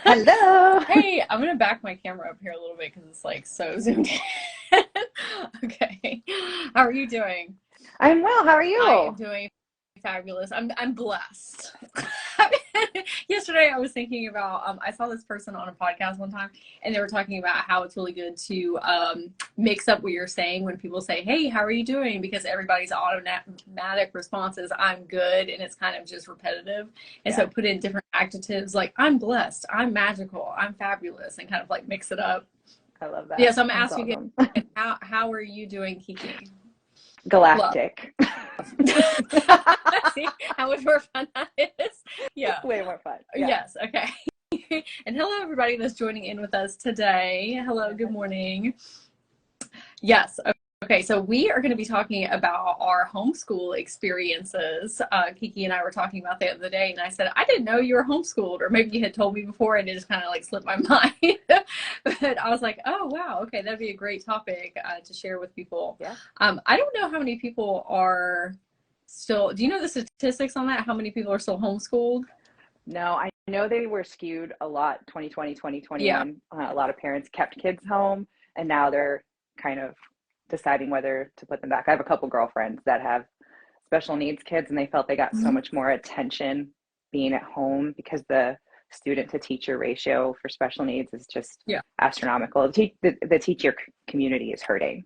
Hello. Hey, I'm gonna back my camera up here a little bit because it's like so zoomed in. Okay. How are you doing? I'm well. How are I am you? doing fabulous. I'm blessed. Yesterday I was thinking about I saw this person on a podcast one time and they were talking about how it's really good to mix up what you're saying when people say, "Hey, how are you doing?" because everybody's automatic response is "I'm good," and it's kind of just repetitive. And Yeah, so put in different adjectives like "I'm blessed," "I'm magical," "I'm fabulous," and kind of like mix it up. I love that. Yeah, so I'm gonna That's ask you awesome. again, how are you doing, Kiki? Love. Galactic. See how much more fun that is? Yeah. Way more fun. Yeah. Yes. Okay. And hello, everybody that's joining in with us today. Hello. Good morning. Yes. Okay. So we are going to be talking about our homeschool experiences. Kiki and I were talking about that the other day, and I said, I didn't know you were homeschooled, or maybe you had told me before and it just kind of like slipped my mind. But I was like, oh, wow. Okay. That'd be a great topic to share with people. Yeah. I don't know how many people are still, do you know the statistics on that? How many people are still homeschooled? No, I know they were skewed a lot 2020, Yeah. 2021. A lot of parents kept kids home and now they're kind of deciding whether to put them back. I have a couple girlfriends that have special needs kids and they felt they got so Mhm. much more attention being at home because the student to teacher ratio for special needs is just Yeah. astronomical. The teacher community is hurting.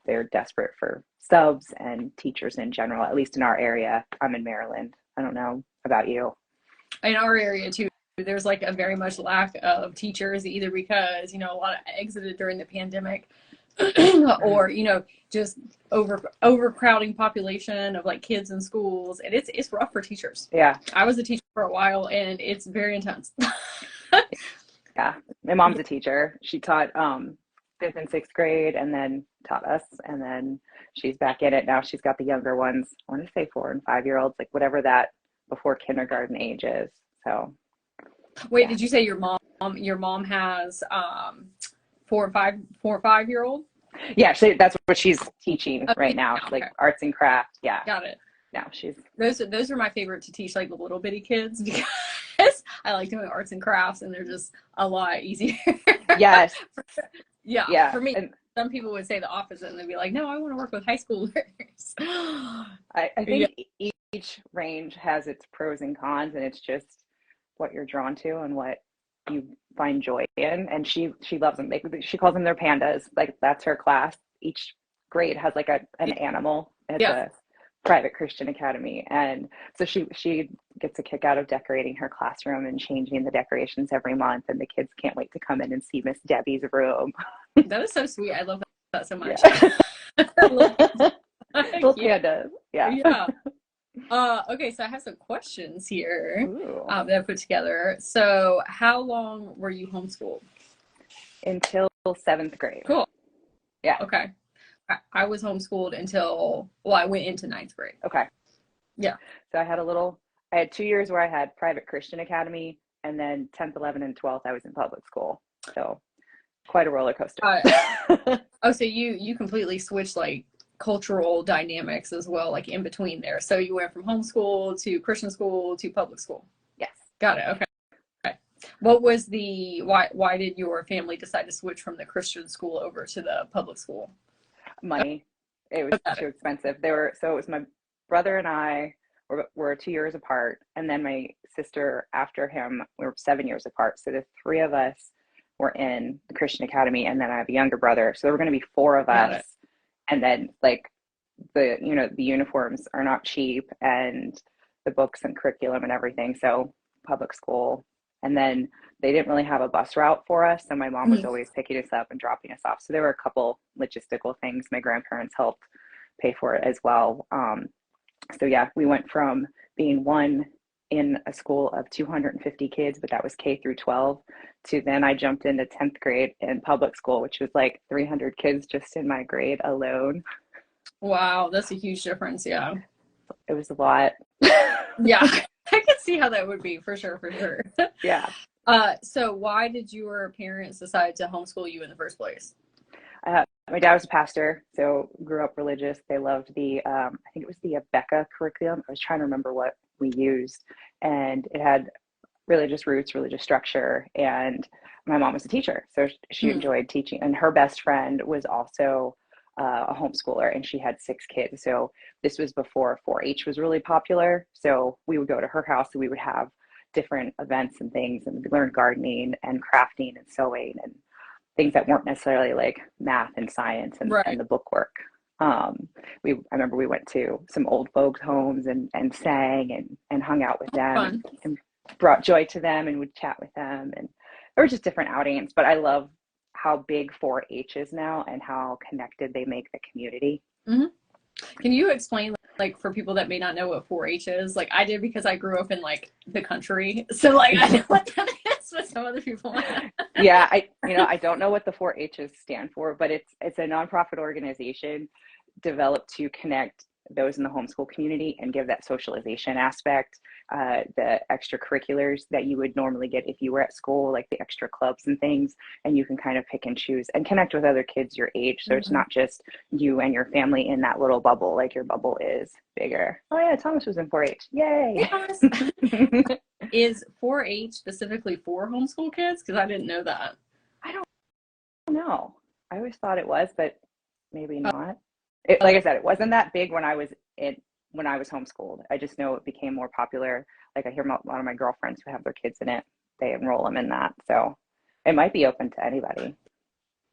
They're desperate for subs and teachers in general, at least in our area. I'm in Maryland. I don't know about you. In our area too, there's like a very much lack of teachers, either because a lot of exited during the pandemic, Mhm. or just overcrowding population of like kids in schools, and it's rough for teachers. Yeah, I was a teacher for a while, and it's very intense. yeah. My mom's a teacher. She taught fifth and sixth grade and then taught us. And then she's back in it now. She's got the younger ones. I want to say 4 and 5 year olds, like whatever that before kindergarten age is. So Wait, yeah. did you say your mom has 4 or 5 year old? Yeah, that's what she's teaching Oh, right now, like okay, arts and crafts. Yeah. got it. Now she's Those are my favorite to teach, like the little bitty kids, because I like doing arts and crafts, and they're just a lot easier. yes. Yeah, Yeah. for me. And Some people would say the opposite, and they'd be like, "No, I want to work with high schoolers." I Yeah, think each range has its pros and cons, and it's just what you're drawn to and what you find joy in. And she loves them. She calls them their pandas. Like that's her class. Each grade has like an animal. It's yeah. a private Christian academy, and so she gets a kick out of decorating her classroom and changing the decorations every month. And the kids can't wait to come in and see Miss Debbie's room. That is so sweet. I love that so much. Yeah, Little little cute. pandas. Yeah. Yeah. Okay, so I have some questions here Ooh. that I put together. So, how long were you homeschooled? Until seventh grade. Cool. Yeah. Okay. I was homeschooled until, well, I went into ninth grade. Okay. Yeah. So I had 2 years where I had private Christian academy, and then 10th, 11th, and 12th, I was in public school. So quite a roller coaster. Uh, oh, so you completely switched like cultural dynamics as well, like in between there. So you went from homeschool to Christian school to public school. Yes. Got it. Okay. Okay. What was the why did your family decide to switch from the Christian school over to the public school? Money. It was Got too it. expensive. So it was my brother and I were 2 years apart, and then my sister after him, we were 7 years apart. So the three of us were in the Christian academy, and then I have a younger brother. So there were going to be four of Got us, it. and then like the uniforms are not cheap, and the books and curriculum and everything. So public school, and then they didn't really have a bus route for us, so my mom was Mhm. always picking us up and dropping us off. So there were a couple logistical things. My grandparents helped pay for it as well. So yeah, we went from being one in a school of 250 kids, but that was K through 12, to then I jumped into 10th grade in public school, which was like 300 kids just in my grade alone. Wow, that's a huge difference. Yeah. It was a lot. Yeah. I could see how that would be for sure, for sure. Yeah. So why did your parents decide to homeschool you in the first place? My dad was a pastor, so grew up religious. They loved I think it was the Abeka curriculum. I was trying to remember what we used, and it had religious roots, religious structure. And my mom was a teacher, so she Mm. enjoyed teaching. And her best friend was also a homeschooler, and she had 6 kids. So this was before 4-H was really popular. So we would go to her house and we would have different events and things, and we learned gardening and crafting and sewing and things that weren't necessarily like math and science and Right. the bookwork. I remember we went to some old folks' homes and sang and hung out with them Fun. and brought joy to them and would chat with them. And there were just different outings, but I love how big 4-H is now and how connected they make the community. Hmm. Can you explain, like, for people that may not know what 4-H is? Like I did, because I grew up in like the country, so like I know what that is, but some other people might not. Yeah, I don't know what the 4-H's stand for, but it's a nonprofit organization developed to connect those in the homeschool community and give that socialization aspect, the extracurriculars that you would normally get if you were at school, like the extra clubs and things, and you can kind of pick and choose and connect with other kids your age. So it's not just you and your family in that little bubble, like your bubble is bigger. Oh yeah, Thomas was in 4-H. Yay. Yes. Is 4-H specifically for homeschool kids? Because I didn't know that. I don't know. I always thought it was, but maybe Oh, not. Like I said, it wasn't that big when I was homeschooled. I just know it became more popular. Like I hear a lot of my girlfriends who have their kids in it, they enroll them in that. So it might be open to anybody.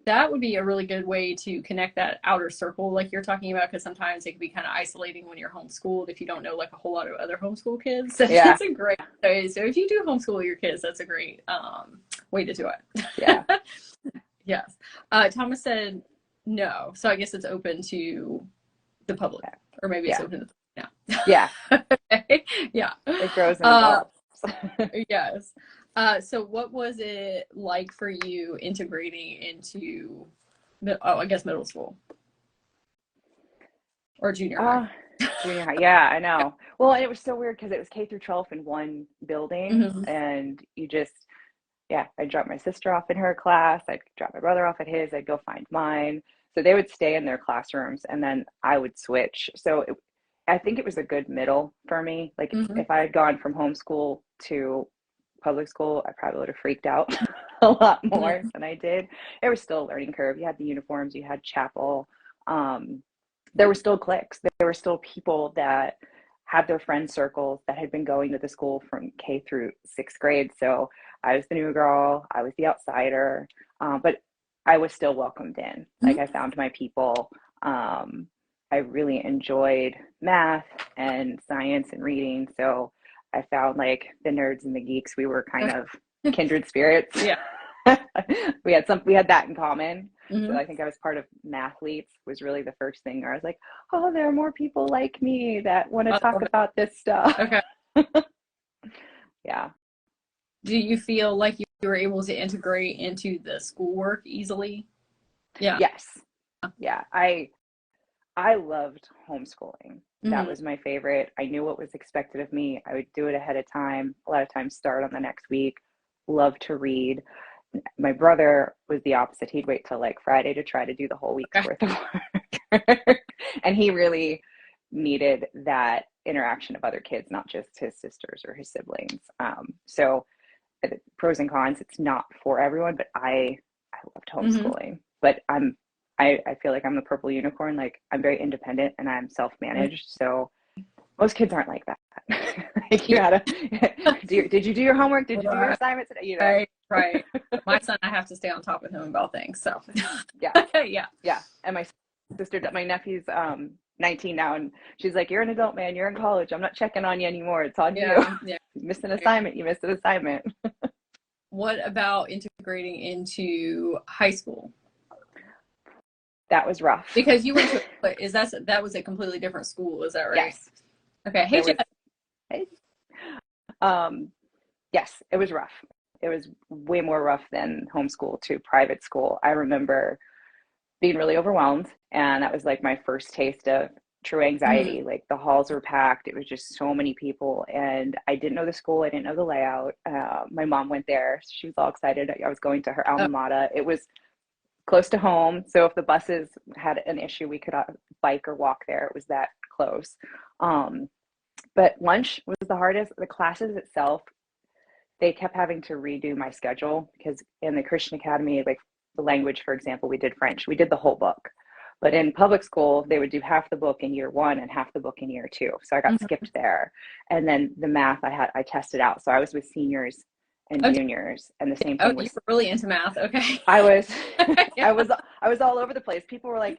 that would be a really good way to connect that outer circle like you're talking about, because sometimes it can be kind of isolating when you're homeschooled if you don't know like a whole lot of other homeschool kids. So Yeah. that's a great way. So if you do homeschool your kids, that's a great way to do it. Yeah. Yes. Thomas said no. So I guess it's open to the public, or maybe it's Yeah. open to the public now. Yeah. Okay. Yeah. It grows and evolves. Yes. So what was it like for you integrating into I guess middle school or junior high? Junior high. Yeah, I know. Well, and it was so weird because it was K through 12 in one building, Mhm. and I'd drop my sister off in her class, I'd drop my brother off at his, I'd go find mine. So they would stay in their classrooms, and then I would switch. So I think it was a good middle for me. Like Mhm. if I had gone from homeschool to public school, I probably would have freaked out a lot more than I did. It was still a learning curve. You had the uniforms, you had chapel. There were still cliques. There were still people that had their friend circles that had been going to the school from K through 6th grade. So I was the new girl, I was the outsider, but I was still welcomed in. Like Mhm. I found my people. I really enjoyed math and science and reading. So I found like the nerds and the geeks, we were kind of kindred spirits. Yeah. We had that in common. So Mhm. I think I was part of Mathletes was really the first thing where I was like, oh, there are more people like me that want to talk about this stuff. Okay. Yeah. Do you feel like you were able to integrate into the schoolwork easily? Yeah. Yes. Yeah. I loved homeschooling. That Mhm. was my favorite. I knew what was expected of me. I would do it ahead of time. A lot of times start on the next week. Love to read. My brother was the opposite. He'd wait till like Friday to try to do the whole week's Okay. worth of work. And he really needed that interaction of other kids, not just his sisters or his siblings. So pros and cons, it's not for everyone, but I loved Mhm. homeschooling. But I feel like I'm the purple unicorn. Like I'm very independent and I'm self-managed. So most kids aren't like that. Like you gotta did you do your homework? Did you do your assignments? Right. My son, I have to stay on top of him about things. So Yeah. yeah. Yeah. And my nephew's 19 now, and she's like, you're an adult man, you're in college, I'm not checking on you anymore, it's on you. Yeah. You missed an assignment, you missed an assignment. What about integrating into high school? That was rough. Because you went to, that was a completely different school, is that right? Yes. Okay. Hey, There was, yes, it was rough. It was way more rough than homeschool to private school. I remember being really overwhelmed, and that was like my first taste of true anxiety. Like the halls were packed, it was just so many people, and I didn't know the school, I didn't know the layout. My mom went there, so she was all excited I was going to her alma mater. It was close to home, so if the buses had an issue, we could bike or walk there. It was that close. But lunch was the hardest. The classes itself, they kept having to redo my schedule because in the Christian Academy, like the language, for example, we did French, we did the whole book. But in public school, they would do half the book in year 1 and half the book in year 2. So I got Mhm. skipped there. And then the math I tested out. So I was with seniors and Oh, juniors, and the same oh, thing you was were really into math. Okay. I was Yeah. I was all over the place. People were like,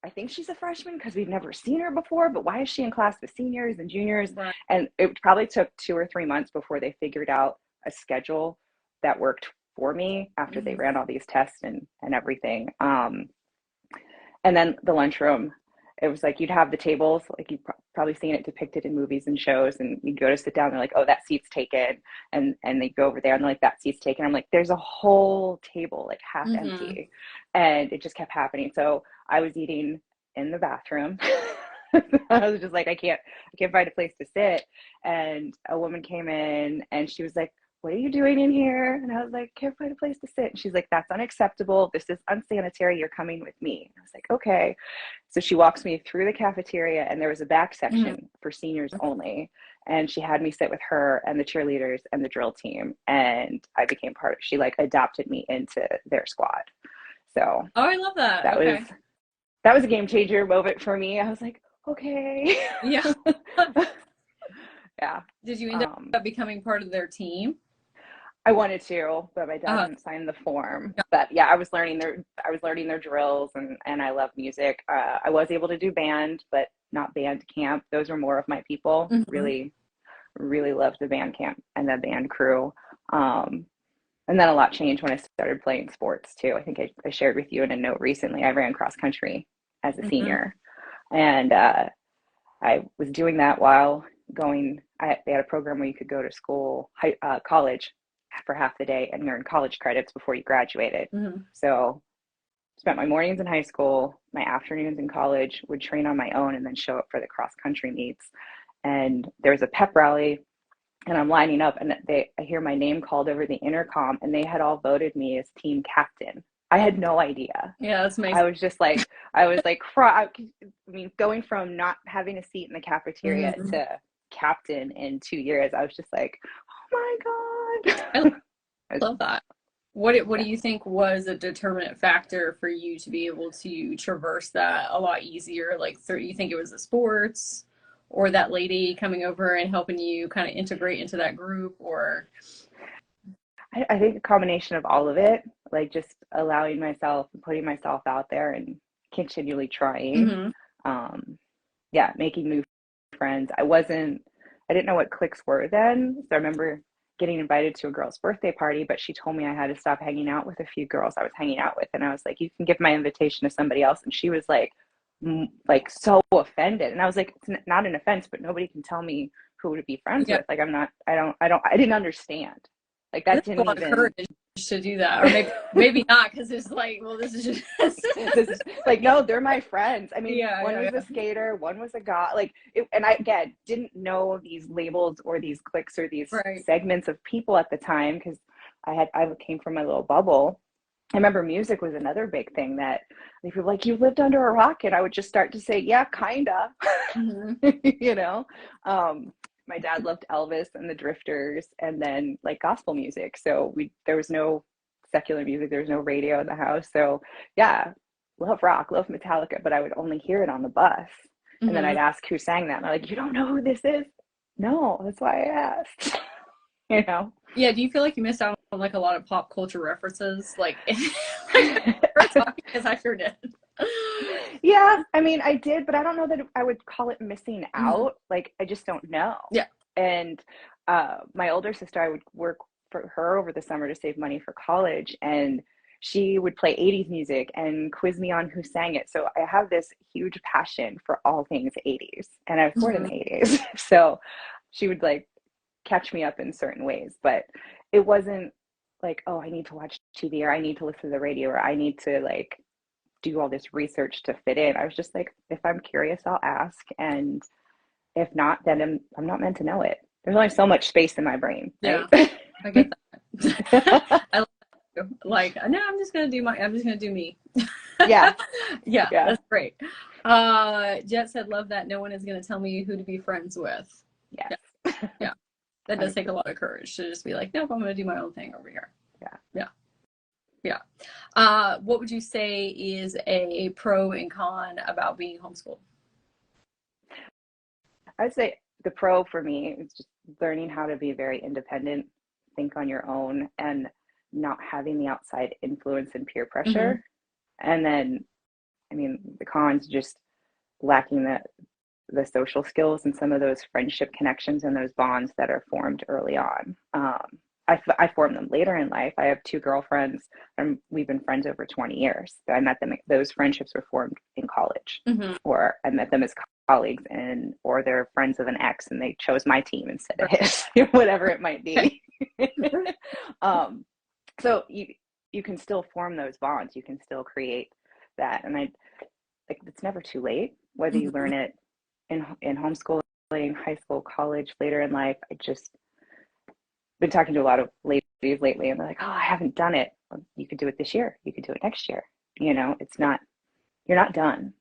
I think she's a freshman because we've never seen her before, but why is she in class with seniors and juniors? Right. And it probably took 2 or 3 months before they figured out a schedule that worked for me after they Mhm. ran all these tests and everything. And then the lunchroom, it was like you'd have the tables, like you've probably seen it depicted in movies and shows, and you'd go to sit down, they're like, oh, that seat's taken, and they go over there and they're like, that seat's taken. I'm like, there's a whole table like half Mhm. empty, and it just kept happening. So I was eating in the bathroom. I was just like, I can't find a place to sit. And a woman came in and she was like, what are you doing in here? And I was like, can't find a place to sit. And she's like, that's unacceptable. This is unsanitary. You're coming with me. And I was like, okay. So she walks me through the cafeteria, and there was a back Mhm. section for seniors only. And she had me sit with her and the cheerleaders and the drill team. And I became she like adopted me into their squad. So Oh, I love that. that was, Okay. that was a game changer moment for me. I was like, okay. Yeah. Yeah. Did you end Um, up becoming part of their team? I wanted to, but my dad Uh, didn't sign the form. yeah. But yeah, I was learning their drills, and I love music. I was able to do band, but not band camp. Those were more of my people. Mhm. Really, really loved the band camp and the band crew. Um, and then a lot changed when I started playing sports too. I think I shared with you in a note recently. I ran cross country as a Mhm. senior, and I was doing that while they had a program where you could go to school, college for half the day and earn college credits before you graduated. Mhm. So spent my mornings in high school, my afternoons in college, would train on my own and then show up for the cross country meets. And there was a pep rally, and I'm lining up, and I hear my name called over the intercom, and they had all voted me as team captain. I had no idea. Yeah, that's amazing. I was just like, I was like, I mean, going from not having a seat in the cafeteria Mhm. to captain in 2 years, I was just like, oh my I God. love that. What do Yeah. you think was a determinant factor for you to be able to traverse that a lot easier? Like, you think it was the sports, or that lady coming over and helping you kind of integrate into that group, or? I think a combination of all of it, like just allowing myself and putting myself out there and continually trying. Mhm. Um, yeah, making new friends. I didn't know what cliques were then. So I remember getting invited to a girl's birthday party, but she told me I had to stop hanging out with a few girls I was hanging out with. And I was like, you can give my invitation to somebody else. And she was like so offended. And I was like, it's not an offense, but nobody can tell me who to be friends Yeah, with. Like, I didn't understand. Like, that that's a didn't lot of even, courage to do that, or maybe not, because it's like, well, this is just. this is like, no, they're my friends. I mean, Yeah, one yeah, was a skater, one was a guy, like and I, again, didn't know these labels or these cliques or these yeah. Right. segments of people at the time, because I came from my little bubble. I remember music was another big thing that people were like, you lived under a rock, and I would just start to say, yeah, kinda. Mhm. you know um my dad loved Elvis and the Drifters, and then like gospel music, so we there was no secular music, there was no radio in the house. So yeah, love rock, love Metallica, but I would only hear it on the bus, and then I'd Mhm. ask who sang that, and they're like, you don't know who this is? No, that's why I asked. you know Yeah, do you feel like you missed out on like a lot of pop culture references? Like, like we're talking, because I sure did. Yeah, I mean, I did, but I don't know that I would call it missing Mhm. out. Like, I just don't know. Yeah. And my older sister, I would work for her over the summer to save money for college, and she would play 80s music and quiz me on who sang it. So I have this huge passion for all things 80s, and I was born in Mhm. the 80s. So she would like catch me up in certain ways, but it wasn't like, oh, I need to watch TV, or I need to listen to the radio, or I need to like do all this research to fit in. I was just like, if I'm curious, I'll ask. And if not, then I'm not meant to know it. There's only so much space in my brain, right? Yeah, I get that. I like that too. Like, no, I'm just gonna do me. Yeah. Yeah, Yeah. that's great. Jet said, love that no one is gonna tell me who to be friends with. Yes. Yeah, yeah. That does take a lot of courage to just be like, nope, I'm going to do my own thing over here. Yeah. Yeah. Yeah. What would you say is a pro and con about being homeschooled? I would say the pro for me is just learning how to be very independent, think on your own, and not having the outside influence and peer pressure. And then, I mean, the cons just lacking the social skills and some of those friendship connections and those bonds that are formed early on. I formed them later in life. I have two girlfriends, and we've been friends over 20 years. I met them; those friendships were formed in college, or I met them as colleagues, and or they're friends of an ex, and they chose my team instead of his, whatever it might be. So you can still form those bonds. You can still create that, and it's never too late, whether you learn it in homeschooling, high school, college, later in life. I just been talking to a lot of ladies lately, and they're like, "Oh, I haven't done it." Well, you could do it this year. You could do it next year. It's not, you're not done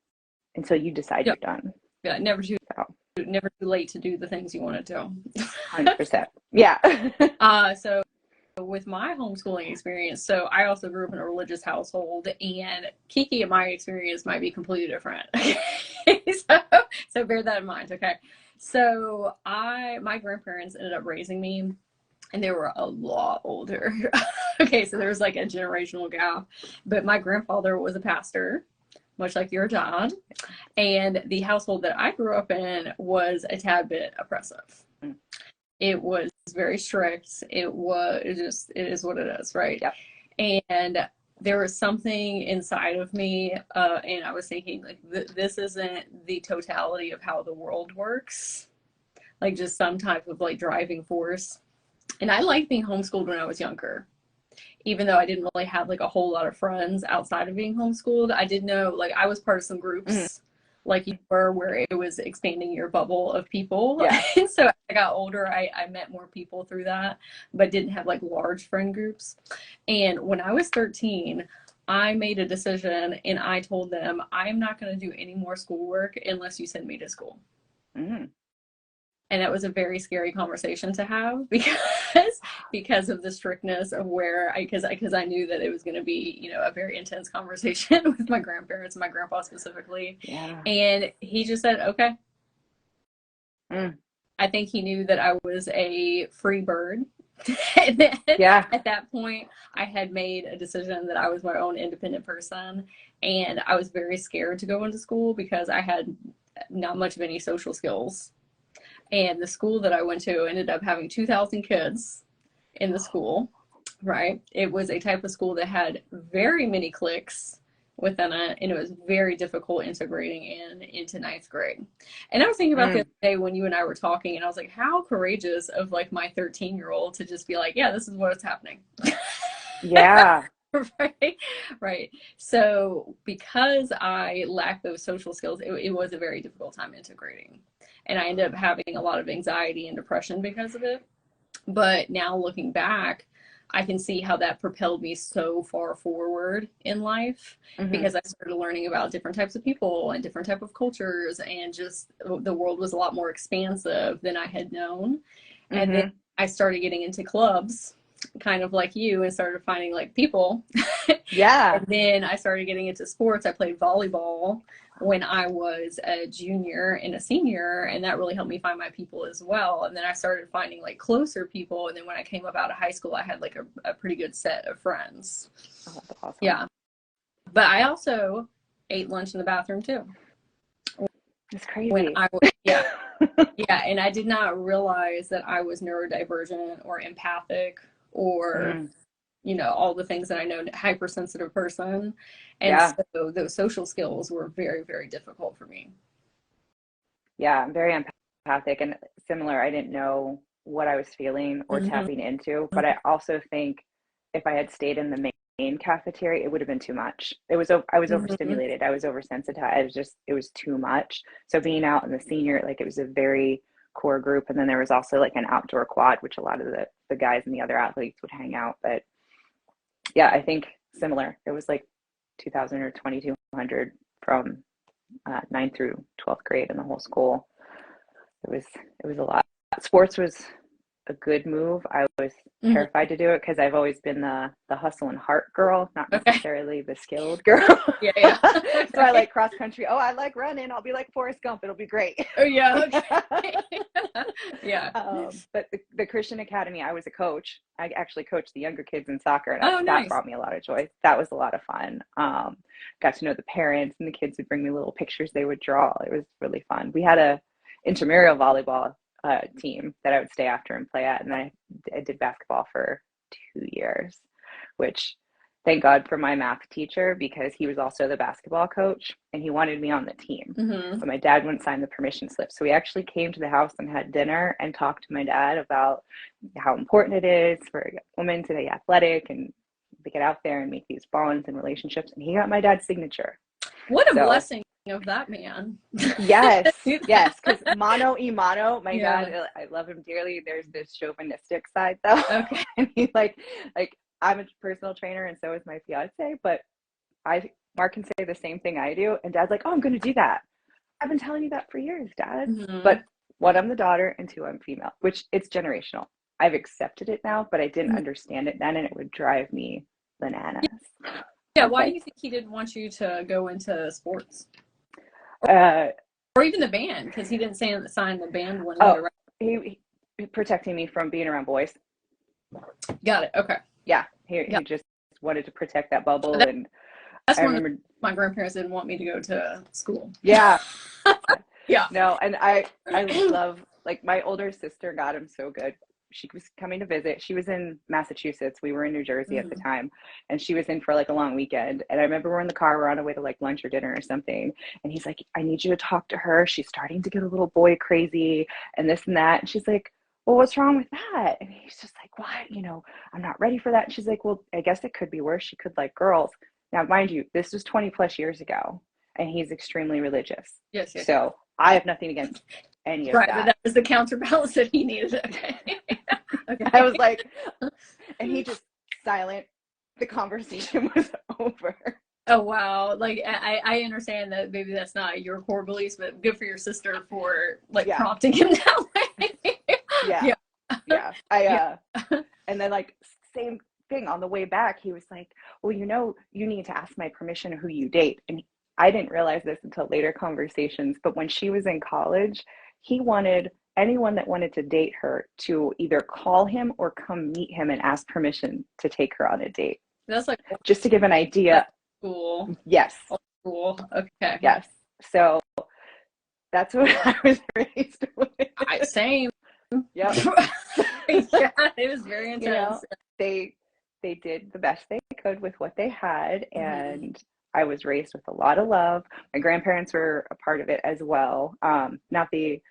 until you decide you're done. Yeah, never too late to do the things you want to do. 100%. Yeah. So with my homeschooling experience, so I also grew up in a religious household, and Kiki, in my experience, might be completely different. So bear that in mind, okay? So my grandparents ended up raising me, and they were a lot older. Okay, so there was like a generational gap, but my grandfather was a pastor, much like your dad, and the household that I grew up in was a tad bit oppressive. It was very strict. It is what it is, right? Yep. And there was something inside of me, and I was thinking, like, this isn't the totality of how the world works, like just some type of like driving force. And I liked being homeschooled when I was younger, even though I didn't really have like a whole lot of friends outside of being homeschooled. I did know, like, I was part of some groups, like you were, where it was expanding your bubble of people. Yeah. And so as I got older, I met more people through that, but didn't have like large friend groups. And when I was 13, I made a decision, and I told them, I'm not going to do any more schoolwork unless you send me to school. And that was a very scary conversation to have, because of the strictness of because I knew that it was going to be, a very intense conversation with my grandparents and my grandpa specifically. Yeah. And he just said, okay. I think he knew that I was a free bird. And then, at that point, I had made a decision that I was my own independent person, and I was very scared to go into school because I had not much of any social skills. And the school that I went to ended up having 2,000 kids in the school, right? It was a type of school that had very many cliques within it, and it was very difficult integrating into ninth grade. And I was thinking about the other day when you and I were talking, and I was like, how courageous of like my 13-year-old to just be like, yeah, this is what's happening. Yeah. Right. So because I lacked those social skills, it was a very difficult time integrating. And I ended up having a lot of anxiety and depression because of it. But now looking back, I can see how that propelled me so far forward in life, because I started learning about different types of people and different type of cultures, and just the world was a lot more expansive than I had known. And then I started getting into clubs, kind of like you, and started finding like people. Yeah. And then I started getting into sports. I played volleyball when I was a junior and a senior, and that really helped me find my people as well. And then I started finding like closer people, and then when I came up out of high school, I had like a pretty good set of friends. Oh, that's awesome. Yeah. But I also ate lunch in the bathroom too. It's crazy. Yeah. And I did not realize that I was neurodivergent or empathic or all the things that I know, hypersensitive person. And so those social skills were very, very difficult for me. Yeah, I'm very empathic and similar. I didn't know what I was feeling or tapping into, but I also think if I had stayed in the main cafeteria, it would have been too much. I was overstimulated. I was oversensitized. It was too much. So being out in the senior, like, it was a very core group. And then there was also like an outdoor quad, which a lot of the guys and the other athletes would hang out. But yeah, I think similar. It was like 2,000 or 2,200 from 9th through 12th grade in the whole school. It was a lot. Sports was a good move. I was Mhm. terrified to do it because I've always been the hustle and heart girl, not Okay. necessarily the skilled girl. Yeah, yeah. So I Okay. like cross country. Oh, I like running. I'll be like Forrest Gump. It'll be great. Oh, yeah. Okay. Yeah. But the Christian Academy, I was a coach. I actually coached the younger kids in soccer, and Oh, that nice. brought me a lot of joy. That was a lot of fun. Got to know the parents, and the kids would bring me little pictures they would draw. It was really fun. We had a intramural volleyball team that I would stay after and play at, and I did basketball for 2 years, which thank God for my math teacher because he was also the basketball coach and he wanted me on the team. Mm-hmm. But my dad wouldn't sign the permission slip. So we actually came to the house and had dinner and talked to my dad about how important it is for a woman to be athletic and to get out there and make these bonds and relationships. And he got my dad's signature. What a So blessing of that man. yes, yes, because mano y mano, my Yeah. dad, I love him dearly. There's this chauvinistic side though. Okay. And he's like I'm a personal trainer and so is my fiance, but Mark can say the same thing I do. And dad's like, oh, I'm going to do that. I've been telling you that for years, dad. Mm-hmm. But one, I'm the daughter, and two, I'm female, which it's generational. I've accepted it now, but I didn't understand it then, and it would drive me bananas. Yeah. Why do Like, you think he didn't want you to go into sports uh, or even the band? Because he didn't sign the band one oh, either, right? he protecting me from being around boys. Got it. Okay. Yeah, Yeah. he just wanted to protect that bubble, That, and that's I one of remember, my grandparents didn't want me to go to school. yeah, Yeah. no, and I love, like, my older sister got him so good. She was coming to visit. She was in Massachusetts. We were in New Jersey at the Mm-hmm. time, and she was in for like a long weekend. And I remember we're in the car, we're on our way to like lunch or dinner or something. And he's like, I need you to talk to her. She's starting to get a little boy crazy and this and that. And she's like, well, what's wrong with that? And he's just like, what? I'm not ready for that. And she's like, well, I guess it could be worse. She could like girls. Now, mind you, this was 20 plus years ago, and he's extremely religious. Yes. Yes. So I have nothing against any of Right. But that. that was the counterbalance that he needed. Okay. Okay. I was like, and he just silent. The conversation was over. Oh wow! Like I understand that maybe that's not your core beliefs, but good for your sister for like Yeah. prompting him that way. Yeah. Yeah. Yeah. And then like same thing on the way back, he was like, well, you need to ask my permission who you date. And I didn't realize this until later conversations, but when she was in college, he wanted anyone that wanted to date her to either call him or come meet him and ask permission to take her on a date. That's like Just to give an idea. cool. Yes. Cool. Okay. Yes. So that's what I was raised with. Same. Yep. Yeah, it was very intense. They did the best they could with what they had, and I was raised with a lot of love. My grandparents were a part of it as well. Not the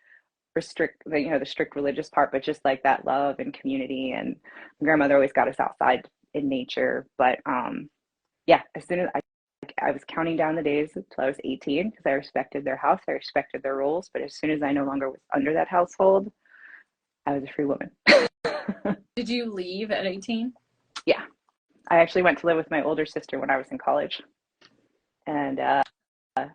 the strict religious part, but just like that love and community. And my grandmother always got us outside in nature. But yeah, as soon as I was counting down the days until I was 18 because I respected their house, I respected their rules. But as soon as I no longer was under that household, I was a free woman. Did you leave at 18? Yeah. I actually went to live with my older sister when I was in college. And I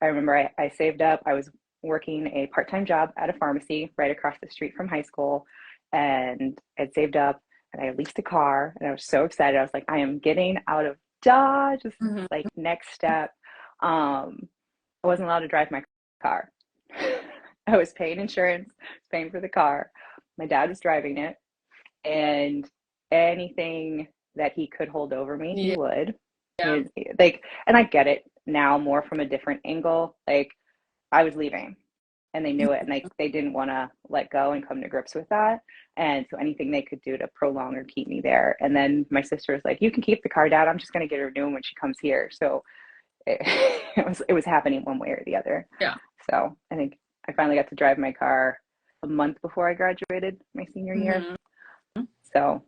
remember I saved up. I was working a part-time job at a pharmacy right across the street from high school. And I'd saved up and I leased a car. And I was so excited. I was like, I am getting out of Dodge. This is like next step. I wasn't allowed to drive my car. I was paying insurance, paying for the car. My dad was driving it. And anything that he could hold over me, he would. Yeah. And I get it now more from a different angle. Like, I was leaving and they knew it, and they didn't want to let go and come to grips with that. And so anything they could do to prolong or keep me there. And then my sister was like, you can keep the car, Dad. I'm just going to get her a new one when she comes here. So it was happening one way or the other. Yeah. So I think I finally got to drive my car a month before I graduated my senior year. So,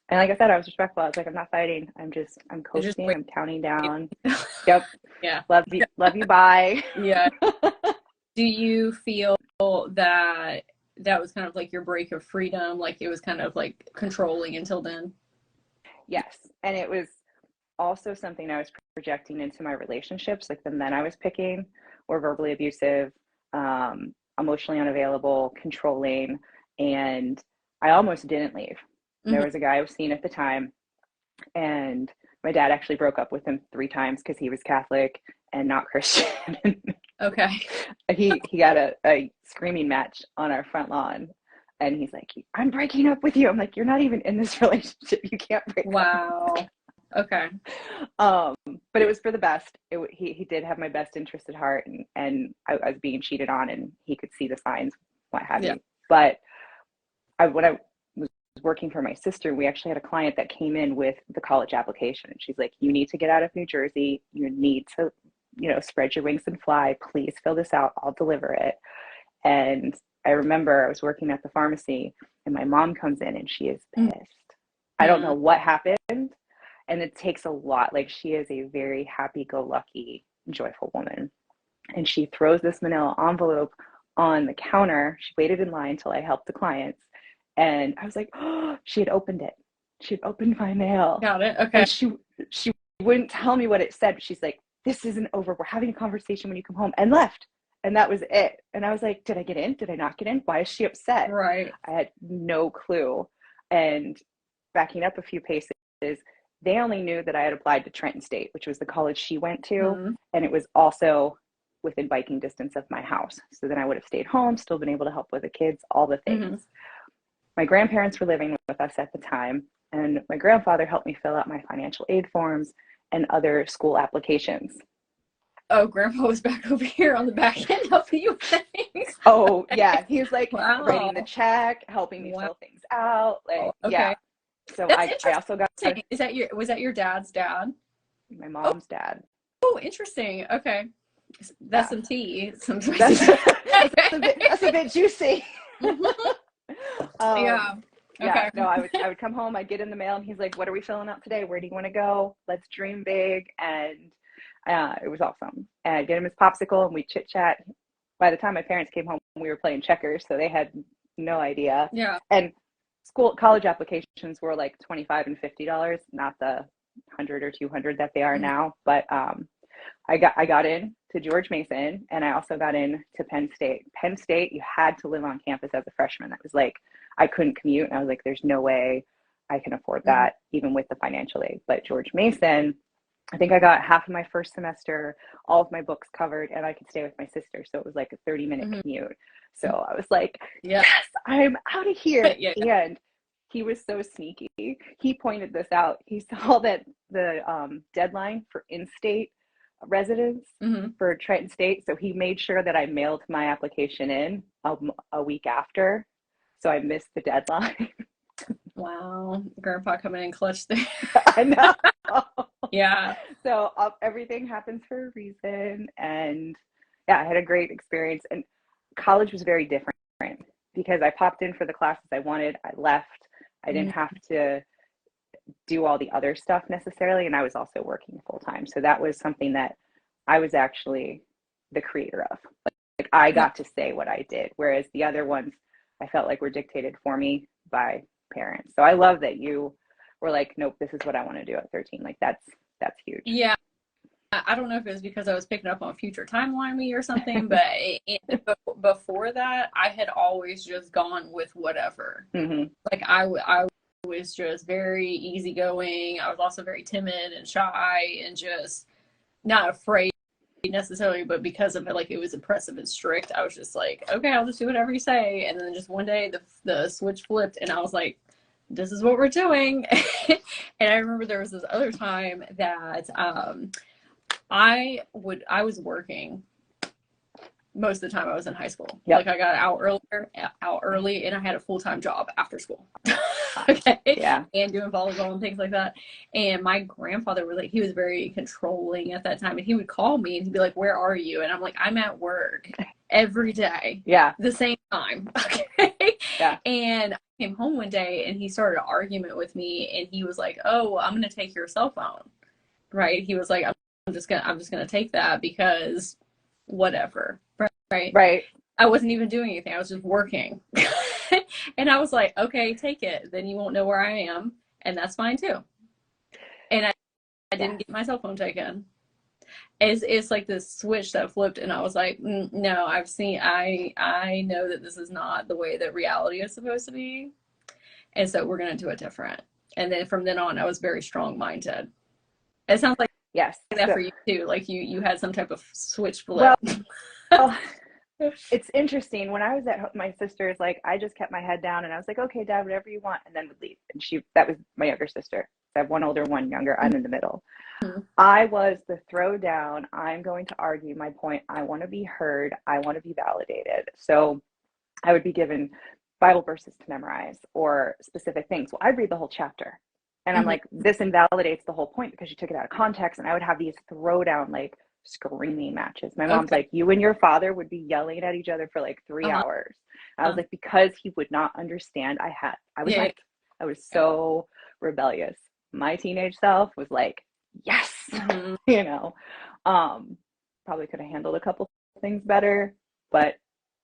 and like I said, I was respectful. I was like, I'm not fighting. I'm coasting. I'm counting down. Yep. Yeah. Love you. Bye. Yeah. Do you feel that was kind of like your break of freedom? Like it was kind of like controlling until then? Yes. And it was also something I was projecting into my relationships. Like the men I was picking were verbally abusive, emotionally unavailable, controlling. And I almost didn't leave. There Mhm. was a guy I was seeing at the time, and my dad actually broke up with him 3 times because he was Catholic and not Christian. Okay. He got a screaming match on our front lawn, and he's like, "I'm breaking up with you." I'm like, "You're not even in this relationship. You can't break Wow. up." Okay. But it was for the best. He did have my best interest at heart, and I was being cheated on, and he could see the signs, what have Yeah. you. But when I was working for my sister, we actually had a client that came in with the college application, and she's like, "You need to get out of New Jersey. You need to, spread your wings and fly. Please fill this out. I'll deliver it." And I remember I was working at the pharmacy, and my mom comes in, and she is pissed. I don't know Mhm. what happened. And it takes a lot. Like, she is a very happy-go-lucky, joyful woman. And she throws this manila envelope on the counter. She waited in line until I helped the clients. And I was like, oh, she had opened it. She had opened my mail. Got it. Okay. And she wouldn't tell me what it said. She's like, "This isn't over. We're having a conversation when you come home," and left. And that was it. And I was like, did I get in? Did I not get in? Why is she upset? Right. I had no clue. And backing up a few paces, they only knew that I had applied to Trenton State, which was the college she went to. Mhm. And it was also within biking distance of my house. So then I would have stayed home, still been able to help with the kids, all the things. Mhm. My grandparents were living with us at the time, and my grandfather helped me fill out my financial aid forms and other school applications. Oh, Grandpa was back over here on the back end helping you with things. Oh, yeah. He was like writing the Wow. check, helping me Wow. fill things out. Like, yeah. Okay. So That's I also got interesting. Was that your dad's dad? my Oh, mom's dad. oh, interesting. Okay. That's Yeah. some tea. That's a bit juicy. Yeah. Yeah, Okay. no, I would come home, I'd get in the mail, and he's like, "What are we filling out today? Where do you want to go? Let's dream big." And it was awesome. And I'd get him his popsicle, and we'd chit chat. By the time my parents came home, we were playing checkers, so they had no idea. Yeah. And college applications were like $25 and $50, not the 100 or 200 that they are Mhm. now. But I got in to George Mason, and I also got in to Penn State. Penn State, you had to live on campus as a freshman. That was like, I couldn't commute, and I was like, there's no way I can afford Mhm. that, even with the financial aid. But George Mason, I think I got half of my first semester, all of my books covered, and I could stay with my sister. So it was like a 30-minute Mhm. commute. So I was like, Yeah. yes, I'm out of here. Yeah. And he was so sneaky. He pointed this out. He saw that the deadline for in-state residents Mhm. for Trenton State. So he made sure that I mailed my application in a week after. So I missed the deadline. Wow. Grandpa coming in clutch there. I know. Yeah. So everything happens for a reason. And yeah, I had a great experience. And college was very different because I popped in for the classes I wanted. I left. I didn't Mhm. have to do all the other stuff necessarily. And I was also working full time. So that was something that I was actually the creator of. Like I Yeah. got to say what I did, whereas the other ones I felt like were dictated for me by parents. So I love that you were like, nope, this is what I want to do at 13. Like that's huge. Yeah. I don't know if it was because I was picking up on future timeline me or something, but before that, I had always just gone with whatever. Mm-hmm. Like I was just very easygoing. I was also very timid and shy and just not afraid necessarily, but because of it, like it was oppressive and strict, I was just like, okay, I'll just do whatever you say. And then just one day the switch flipped and I was like, this is what we're doing. And I remember there was this other time that I was working most of the time I was in high school. Yep. Like I got out early, and I had a full-time job after school. Okay. Yeah. And doing volleyball and things like that. And my grandfather was like, he was very controlling at that time. And he would call me and he'd be like, "Where are you?" And I'm like, "I'm at work every day." Yeah. The same time. Okay. Yeah. And I came home one day and he started an argument with me and he was like, "Oh, I'm gonna take your cell phone." Right. He was like, I'm just gonna take that because whatever. Right. Right. I wasn't even doing anything. I was just working. And I was like, okay, take it. Then you won't know where I am. And that's fine too. And I didn't get my cell phone taken. It's like this switch that flipped and I was like, no, I know that this is not the way that reality is supposed to be. And so we're going to do it different. And then from then on, I was very strong-minded. It sounds like Yes. that for you too. Like you had some type of switch Well, flip. it's interesting. When I was at home, my sister's like, I just kept my head down and I was like, okay, Dad, whatever you want, and then would leave. And that was my younger sister. I have one older, one younger. I'm in the middle. Mm-hmm. I was the throwdown. I'm going to argue my point. I want to be heard. I want to be validated. So I would be given Bible verses to memorize or specific things. Well, I'd read the whole chapter. And I'm like, this invalidates the whole point because you took it out of context. And I would have these throwdown, like screaming matches. My mom's like, you and your father would be yelling at each other for like 3 hours. I was like, because he would not understand. I was so rebellious. My teenage self was like, yes, you know, probably could have handled a couple things better, but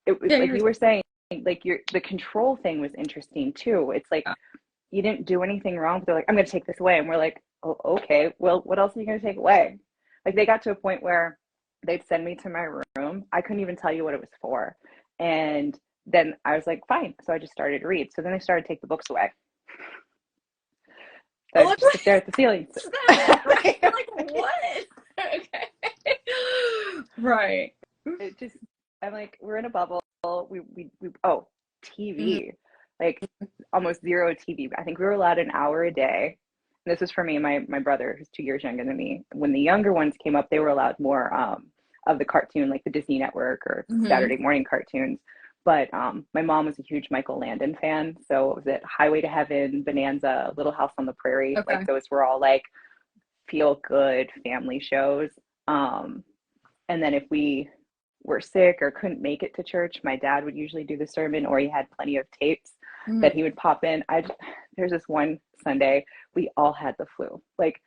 it was like you were saying, like the control thing was interesting too. It's like, you didn't do anything wrong, but they're like, I'm going to take this away. And we're like, oh, okay, well, what else are you going to take away? Like they got to a point where they'd send me to my room. I couldn't even tell you what it was for. And then I was like, fine. So I just started to read. So then they started to take the books away. So I just sit there at the ceiling. Right. Like, what? Okay. Right. It just, I'm like, we're in a bubble. TV. Like almost zero TV. I think we were allowed an hour a day. And this was for me and my brother, who's 2 years younger than me. When the younger ones came up, they were allowed more of the cartoon, like the Disney Network or Saturday morning cartoons. But my mom was a huge Michael Landon fan. So what was it? Highway to Heaven, Bonanza, Little House on the Prairie. Okay. Like those were all like feel good family shows. And then if we were sick or couldn't make it to church, my dad would usually do the sermon, or he had plenty of tapes that he would pop in. There's this one Sunday, we all had the flu. Like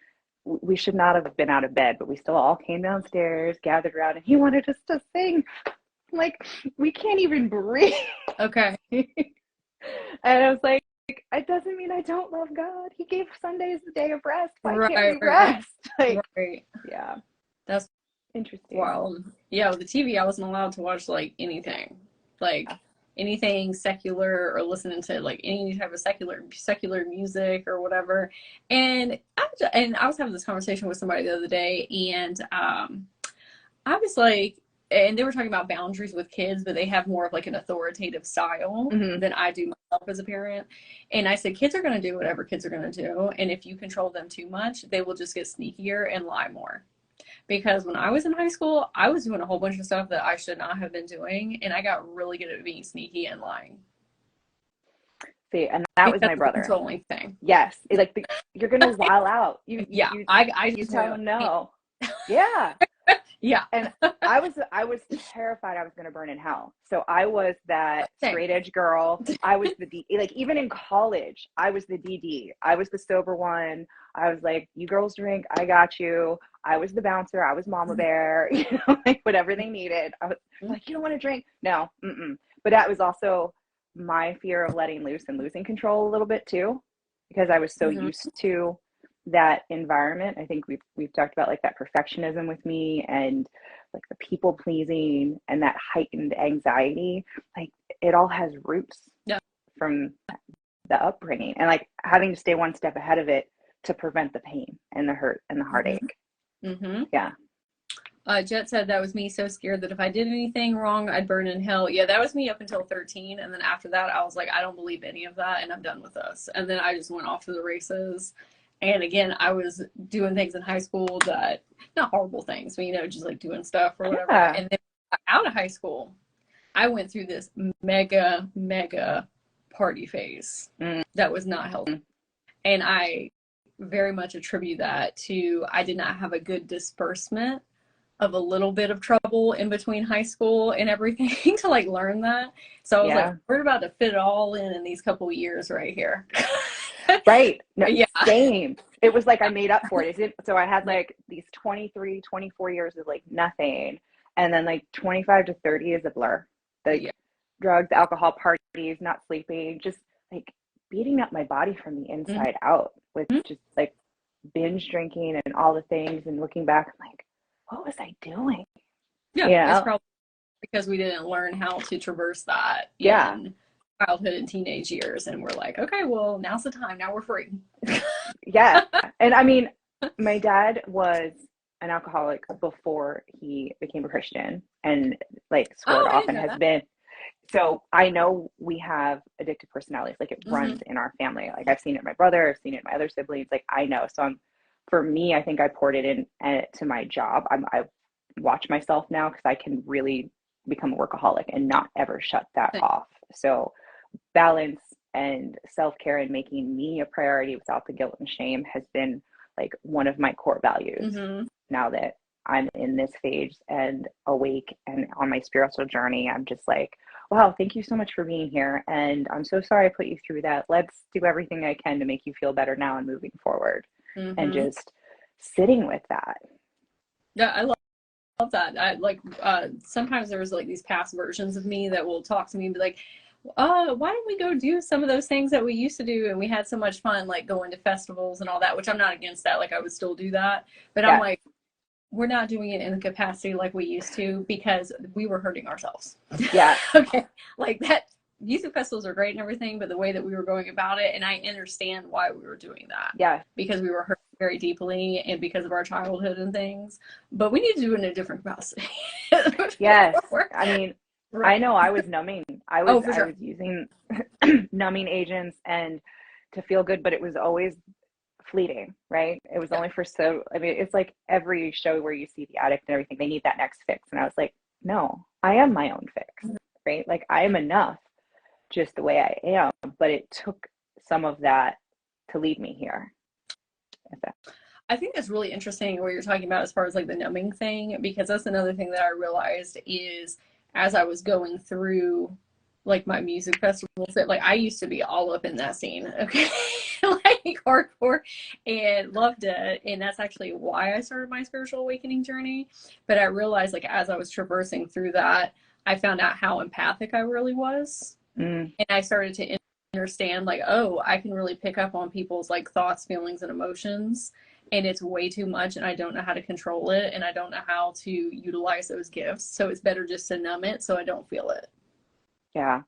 we should not have been out of bed, but we still all came downstairs, gathered around, and he wanted us to sing. Like, we can't even breathe. Okay. And I was like, it doesn't mean I don't love God. He gave Sundays the day of rest. Why can't we rest? Like, yeah. That's interesting. Wow. Yeah, with the TV, I wasn't allowed to watch like anything. Like anything secular or listening to like any type of secular music or whatever. And I was having this conversation with somebody the other day, and I was like, and they were talking about boundaries with kids, but they have more of like an authoritative style than I do myself as a parent. And I said, kids are going to do whatever kids are going to do. And if you control them too much, they will just get sneakier and lie more. Because when I was in high school, I was doing a whole bunch of stuff that I should not have been doing. And I got really good at being sneaky and lying. See, and that was my brother. Controlling thing. Yes. It's like, you're going to wild out. You tell him no. Yeah. Yeah. And I was terrified I was going to burn in hell. So I was that straight edge girl. I was the like even in college, I was the DD. I was the sober one. I was like, you girls drink, I got you. I was the bouncer. I was mama bear, you know, like whatever they needed. I was like, you don't want to drink? No. But that was also my fear of letting loose and losing control a little bit too, because I was so used to that environment. I think we've talked about like that perfectionism with me and like the people pleasing and that heightened anxiety. Like it all has roots from the upbringing and like having to stay one step ahead of it to prevent the pain and the hurt and the heartache. Yeah. Jet said that was me, so scared that if I did anything wrong, I'd burn in hell. Yeah, that was me up until 13. And then after that, I was like, I don't believe any of that and I'm done with this. And then I just went off to the races. And again, I was doing things in high school that, not horrible things, but, you know, just like doing stuff or whatever. Yeah. And then out of high school, I went through this mega party phase that was not healthy. And I very much attribute that to, I did not have a good disbursement of a little bit of trouble in between high school and everything to like learn that. So I was like, we're about to fit it all in these couple of years right here. Right. No, same. It was like I made up for it. So I had like these 23, 24 years of like nothing. And then like 25 to 30 is a blur. The drugs, alcohol, parties, not sleeping, just like beating up my body from the inside out with just like binge drinking and all the things. And looking back, I'm like, what was I doing? Yeah. It's probably because we didn't learn how to traverse that. childhood and teenage years, and we're like, okay, well, now's the time. Now we're free. Yeah. And I mean, my dad was an alcoholic before he became a Christian, and like swore Oh, it I off, didn't and know has that. been. So I know we have addictive personalities, like it Mm-hmm. runs in our family. Like I've seen it in my brother, I've seen it in my other siblings. Like I know. So for me, I think I poured it in to my job. I watch myself now because I can really become a workaholic and not ever shut that off. So balance and self-care and making me a priority without the guilt and shame has been like one of my core values. Mm-hmm. Now that I'm in this phase and awake and on my spiritual journey, I'm just like, wow, thank you so much for being here. And I'm so sorry I put you through that. Let's do everything I can to make you feel better now and moving forward. And Mm-hmm. just sitting with that. Yeah, I love that. I like sometimes there's like these past versions of me that will talk to me and be like, why don't we go do some of those things that we used to do, and we had so much fun, like going to festivals and all that, which I'm not against that. Like I would still do that, but I'm Yeah. like, we're not doing it in the capacity like we used to because we were hurting ourselves. Yeah. Okay, like that. Music festivals are great and everything, but the way that we were going about it, and I understand why we were doing that, Yeah. because we were hurt very deeply and because of our childhood and things. But we need to do it in a different capacity. Yes. I mean, Right. I know I was numbing. Oh, for I sure. was using numbing agents and to feel good, but it was always fleeting, right? It was Yeah. only for so, I mean, it's like every show where you see the addict and everything, they need that next fix. And I was like, no, I am my own fix, right? Like I am enough just the way I am, but it took some of that to lead me here. I think that's really interesting what you're talking about as far as like the numbing thing, because that's another thing that I realized is as I was going through like my music festivals that like I used to be all up in that scene, okay, like hardcore, and loved it, and that's actually why I started my spiritual awakening journey. But I realized like as I was traversing through that, I found out how empathic I really was, Mm, and I started to understand like, oh, I can really pick up on people's like thoughts, feelings, and emotions, and it's way too much, and I don't know how to control it, and I don't know how to utilize those gifts, so it's better just to numb it so I don't feel it. yeah.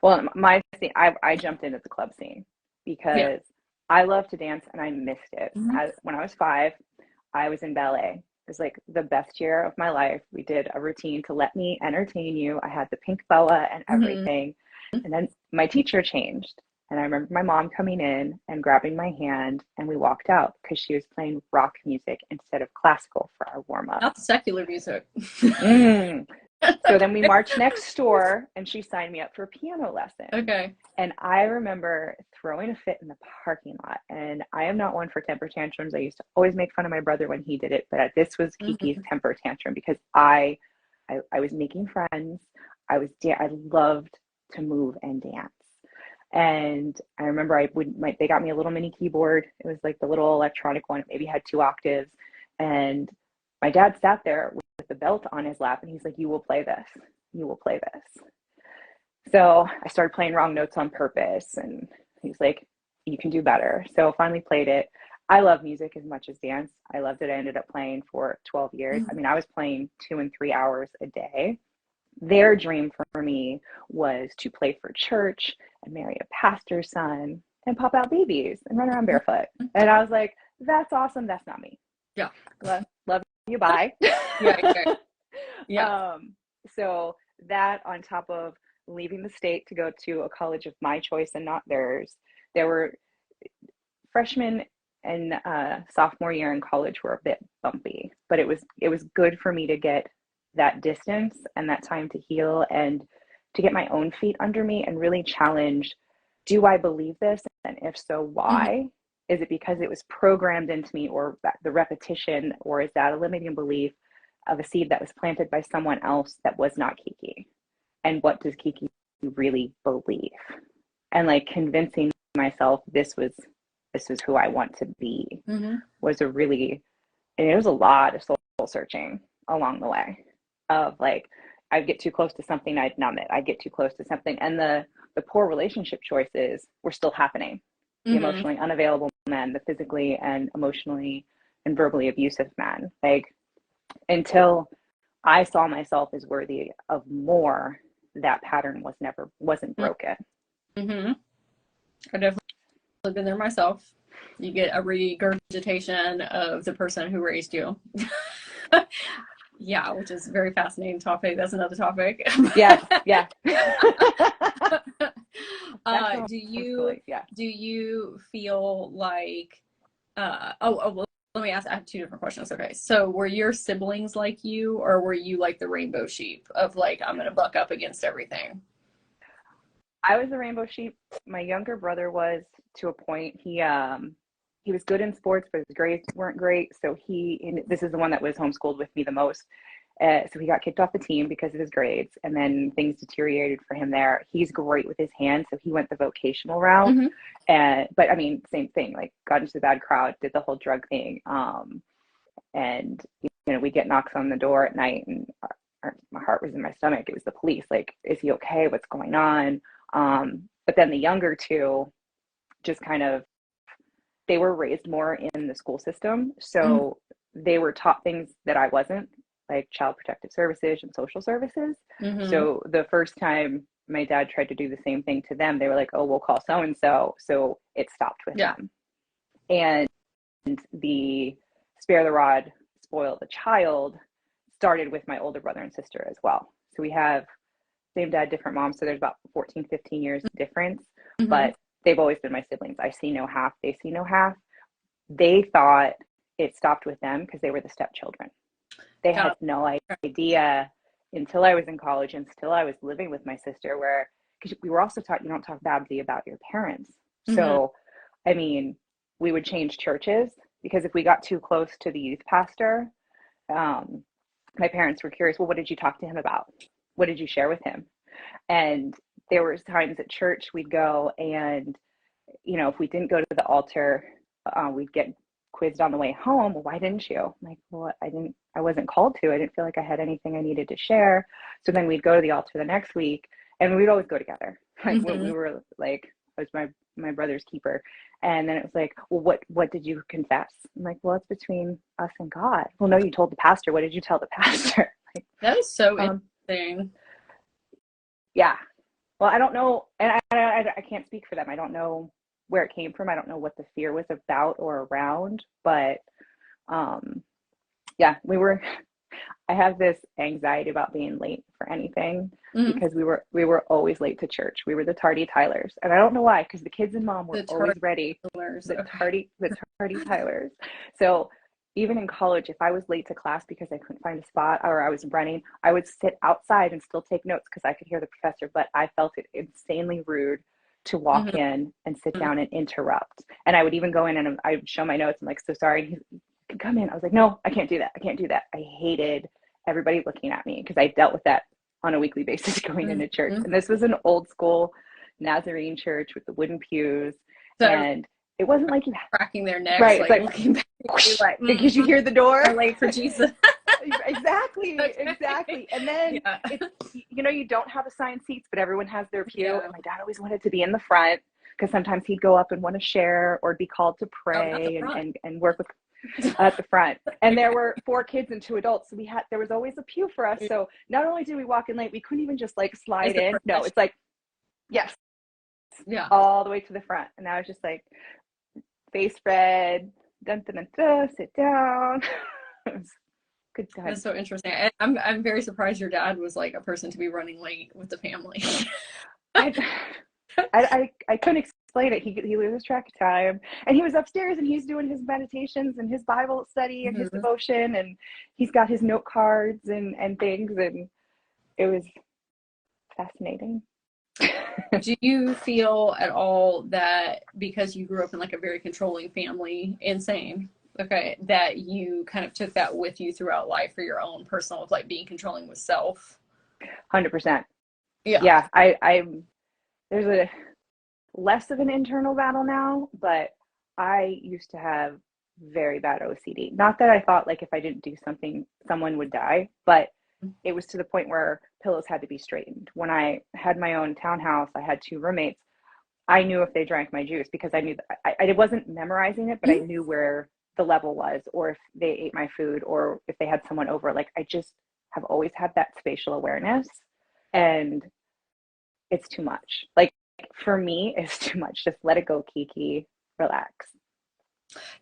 Well, my scene, I jumped into the club scene Yeah. because I love to dance and I missed it. Mm-hmm. When I was 5, I was in ballet. It was like the best year of my life. We did a routine to let me entertain you. I had the pink boa and Mm-hmm. everything. And then my teacher changed. And I remember my mom coming in and grabbing my hand, and we walked out because she was playing rock music instead of classical for our warm up. Not secular music. Mm. So then we Okay. marched next door, and she signed me up for piano lessons. Okay. And I remember throwing a fit in the parking lot. And I am not one for temper tantrums. I used to always make fun of my brother when he did it, but this was Kiki's Mm-hmm. temper tantrum because I was making friends. I loved to move and dance. And I remember they got me a little mini keyboard. It was like the little electronic one. It maybe had 2 octaves. And my dad sat there with the belt on his lap, and he's like, "You will play this. You will play this." So I started playing wrong notes on purpose, and he's like, "You can do better." So I finally played it. I love music as much as dance. I loved it. I ended up playing for 12 years. I mean, I was playing 2 and 3 hours a day. Their dream for me was to play for church and marry a pastor's son and pop out babies and run around barefoot. And I was like, that's awesome. That's not me. Yeah. Love you. Bye. Yeah. Yeah. Yeah. So that on top of leaving the state to go to a college of my choice and not theirs, there were freshman and sophomore year in college were a bit bumpy, but it was good for me to get that distance and that time to heal and to get my own feet under me and really challenge, do I believe this? And if so, Mm-hmm. why? Is it because it was programmed into me, or the repetition, or is that a limiting belief of a seed that was planted by someone else that was not Kiki? And what does Kiki really believe? And like convincing myself this was who I want to be Mm-hmm. was and it was a lot of soul searching along the way of like, I'd get too close to something, I'd numb it. I'd get too close to something. And the poor relationship choices were still happening. The Mm-hmm. emotionally unavailable men, the physically and emotionally and verbally abusive men. Like until I saw myself as worthy of more, that pattern wasn't broken. Mm-hmm. I've definitely been there myself. You get a regurgitation of the person who raised you. Yeah, which is a very fascinating topic. That's another topic. Yeah. Do you feel like well, let me ask, I have two different questions. Okay. So were your siblings like you, or were you like the rainbow sheep of like, I'm gonna buck up against everything? I was the rainbow sheep. My younger brother was, to a point. He was good in sports, but his grades weren't great. So this is the one that was homeschooled with me the most. So he got kicked off the team because of his grades, and then things deteriorated for him there. He's great with his hands, so he went the vocational route. But I mean, same thing. Like, got into the bad crowd, did the whole drug thing, and we get knocks on the door at night, and my heart was in my stomach. It was the police. Like, is he okay? What's going on? But then the younger two just kind of, they were raised more in the school system. So they were taught things that I wasn't, like child protective services and social services. So the first time my dad tried to do the same thing to them, they were like, oh, we'll call so-and-so. So it stopped with them. And the spare the rod, spoil the child started with my older brother and sister as well. So we have same dad, different moms. So there's about 14, 15 years difference, but they've always been my siblings. I see no half, they see no half. They thought it stopped with them because they were the stepchildren. They had no idea until I was in college and still I was living with my sister, because we were also taught you don't talk badly about your parents. So, I mean, we would change churches because if we got too close to the youth pastor, my parents were curious, well, what did you talk to him about? What did you share with him? And there were times at church we'd go and, if we didn't go to the altar, we'd get quizzed on the way home. Well, why didn't you? I'm like, well, I wasn't called to. I didn't feel like I had anything I needed to share. So then we'd go to the altar the next week, and we'd always go together. Like, when we were like, I was my brother's keeper. And then it was like, well, what did you confess? I'm like, well, it's between us and God. Well, no, you told the pastor. What did you tell the pastor? Like, that is so interesting. Yeah. Well, I don't know. And I can't speak for them. I don't know where it came from. I don't know what the fear was about or around, but yeah, I have this anxiety about being late for anything because we were always late to church. We were the tardy Tylers, and I don't know why, because the kids and mom were always ready. The tardy Tylers. So even in college, if I was late to class because I couldn't find a spot or I was running, I would sit outside and still take notes because I could hear the professor, but I felt it insanely rude to walk in and sit down and interrupt. And I would even go in and I would show my notes. I'm like, so sorry, you can come in. I was like, no, I can't do that. I can't do that. I hated everybody looking at me because I dealt with that on a weekly basis going into church. And this was an old school Nazarene church with the wooden pews. So, and it wasn't like you cracking their necks, right? Like looking back, like, because you hear the door. I'm late for Jesus. Exactly. And then you don't have assigned seats, but everyone has their pew. And my dad always wanted to be in the front because sometimes he'd go up and want to share or be called to pray and work with at the front. And there were 4 kids and 2 adults, so there was always a pew for us. So not only did we walk in late, we couldn't even just like slide in. No, it's like, yes, all the way to the front. And I was just like, face red, dun dun dun dun, sit down. Good time. That's so interesting. I'm very surprised your dad was like a person to be running late with the family. I couldn't explain it. He loses track of time, and he was upstairs and he's doing his meditations and his Bible study and his devotion, and he's got his note cards and things, and it was fascinating. Do you feel at all that because you grew up in like a very controlling family, that you kind of took that with you throughout life for your own personal, like being controlling with self? 100%. Yeah. There's a less of an internal battle now, but I used to have very bad OCD. Not that I thought like if I didn't do something, someone would die, but it was to the point where pillows had to be straightened. When I had my own townhouse, I had 2 roommates. I knew if they drank my juice because I knew I wasn't memorizing it, but I knew where the level was, or if they ate my food, or if they had someone over. Like, I just have always had that spatial awareness. And it's too much. Like for me, it's too much. Just let it go, Kiki. Relax.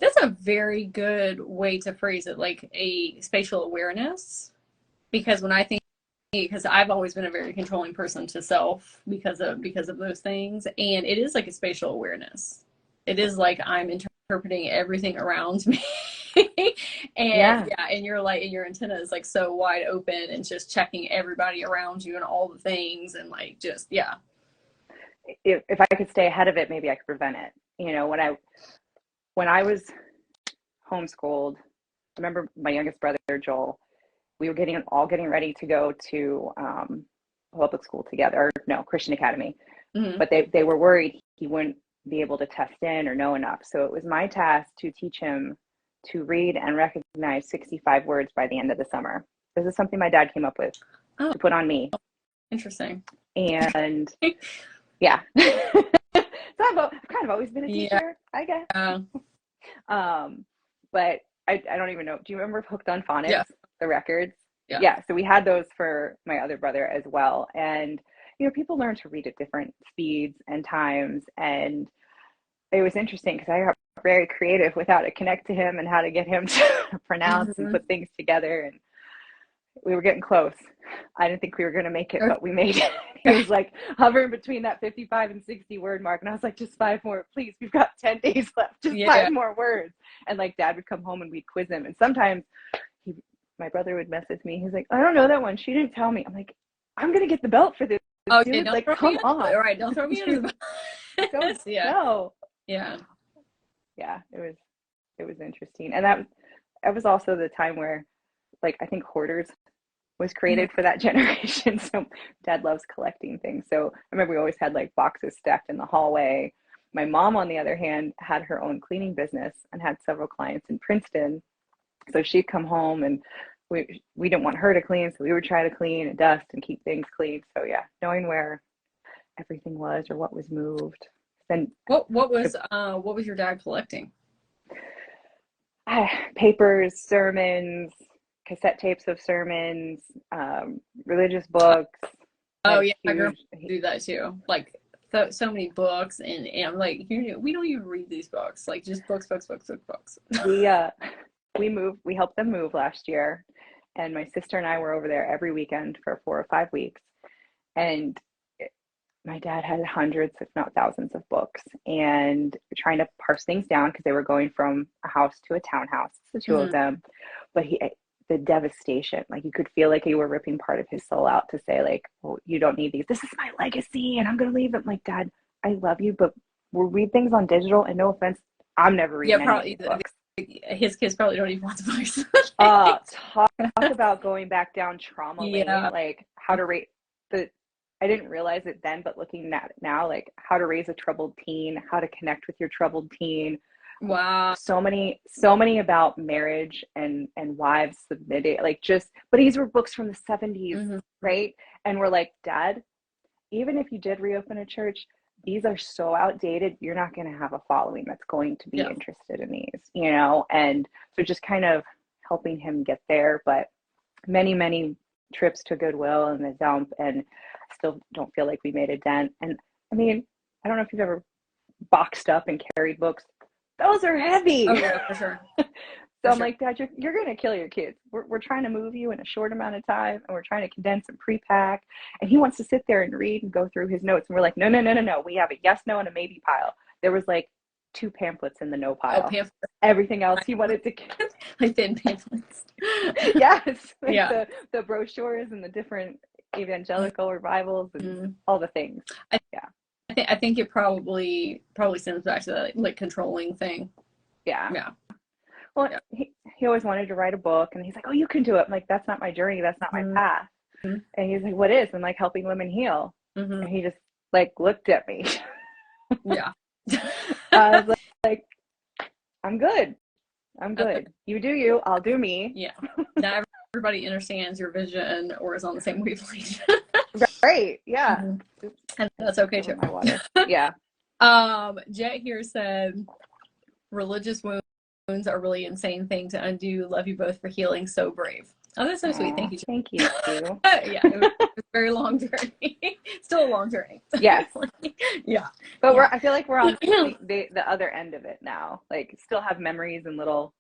That's a very good way to phrase it, like a spatial awareness. Because when I think, because I've always been a very controlling person to self because of those things, and it is like a spatial awareness. It is like I'm interpreting everything around me. And yeah, and you're like, and your antenna is like so wide open and just checking everybody around you and all the things, and like just yeah. If I could stay ahead of it, maybe I could prevent it. You know, when I was homeschooled, I remember my youngest brother Joel. We were getting ready to go to public school together. No, Christian Academy. Mm-hmm. But they were worried he wouldn't be able to test in or know enough. So it was my task to teach him to read and recognize 65 words by the end of the summer. This is something my dad came up with to put on me. Interesting. And yeah. So I've kind of always been a teacher, I guess. But I don't even know. Do you remember Hooked on Phonics? Yeah. The records? Yeah. So we had those for my other brother as well. And, you know, people learn to read at different speeds and times. And it was interesting because I got very creative with how to connect to him and how to get him to pronounce and put things together. And we were getting close. I didn't think we were going to make it, but we made it. He was like hovering between that 55 and 60 word mark. And I was like, just 5 more, please. We've got 10 days left. Just 5 more words. And like dad would come home and we'd quiz him. And sometimes my brother would message me. He's like, I don't know that one. She didn't tell me. I'm like, I'm going to get the belt for this. Oh, dude. yeah, like, come on. All right. Don't throw me under the bus. No. Yeah. Yeah. It was interesting. And that was also the time where, like, I think Hoarders was created for that generation. So dad loves collecting things. So I remember we always had like boxes stacked in the hallway. My mom, on the other hand, had her own cleaning business and had several clients in Princeton. So she'd come home and we didn't want her to clean. So we would try to clean and dust and keep things clean. So yeah, knowing where everything was or what was moved. Then what was your dad collecting? Papers, sermons, cassette tapes of sermons, religious books. Oh yeah, my girlfriend do that too. Like so many books, and I'm like, we don't even read these books. Like just books. We helped them move last year, and my sister and I were over there every weekend for 4 or 5 weeks, and my dad had hundreds, if not thousands, of books, and trying to parse things down because they were going from a house to a townhouse, the two of them. But the devastation, like you could feel like you were ripping part of his soul out to say like, well, you don't need these. This is my legacy and I'm going to leave it. Like, Dad, I love you, but we'll read things on digital, and no offense, I'm never reading any of these books. His kids probably don't even want the books. Talk about going back down trauma lane, like how to rate I didn't realize it then, but looking at it now, like how to raise a troubled teen, how to connect with your troubled teen. Wow. So many about marriage and wives submitting, like but these were books from the 70s, right? And we're like, Dad, even if you did reopen a church, these are so outdated, you're not going to have a following that's going to be interested in these, you know? And so just kind of helping him get there, but many trips to Goodwill and the dump, and still don't feel like we made a dent. And I mean, I don't know if you've ever boxed up and carried books. Those are heavy. Oh yeah, for sure. So I'm like, Dad, you're going to kill your kids. We're trying to move you in a short amount of time, and we're trying to condense and pre-pack. And he wants to sit there and read and go through his notes. And we're like, no. We have a yes, no, and a maybe pile. There was like 2 pamphlets in the no pile. Pamphlets. Everything else he wanted to like thin pamphlets. Yes. Like the brochures and the different evangelical revivals and all the things. I think it probably stems back to that like controlling thing. Yeah. Well, he always wanted to write a book, and he's like, oh, you can do it. I'm like, that's not my journey. That's not my path. And he's like, what is? I'm like, helping women heal. And he just like looked at me. Yeah. I was like, I'm good. You do you, I'll do me. Yeah. Not everybody understands your vision or is on the same wavelength. Right. Yeah. And that's okay too. My water. Yeah. Jet here said, religious wounds are really insane thing to undo. Love you both for healing. So brave. Oh, that's so sweet. Aw, Thank you. thank you. Yeah, it was a very long journey. Still a long journey. Yes. Yeah. But Yeah. I feel like we're on the other end of it now. Like, still have memories and little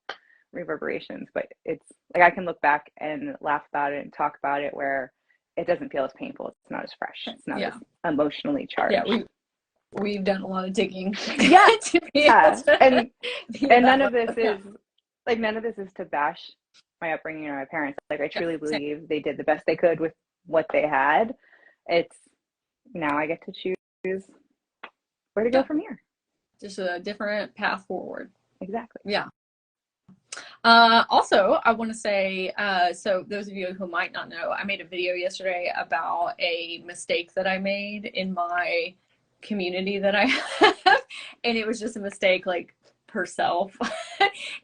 reverberations, but it's like I can look back and laugh about it and talk about it where it doesn't feel as painful. It's not as fresh. It's not as Yeah. emotionally Yeah. charged. We've done a lot of digging Yeah. to be able Yeah. to be And that none way. of this is like none of this is to bash my upbringing or my parents. Like, I truly believe they did the best they could with what they had. It's now I get to choose where to go from here. Just a different path forward. Exactly. Yeah. Also, I want to say, so those of you who might not know, I made a video yesterday about a mistake that I made in my community that I have, and it was just a mistake like per self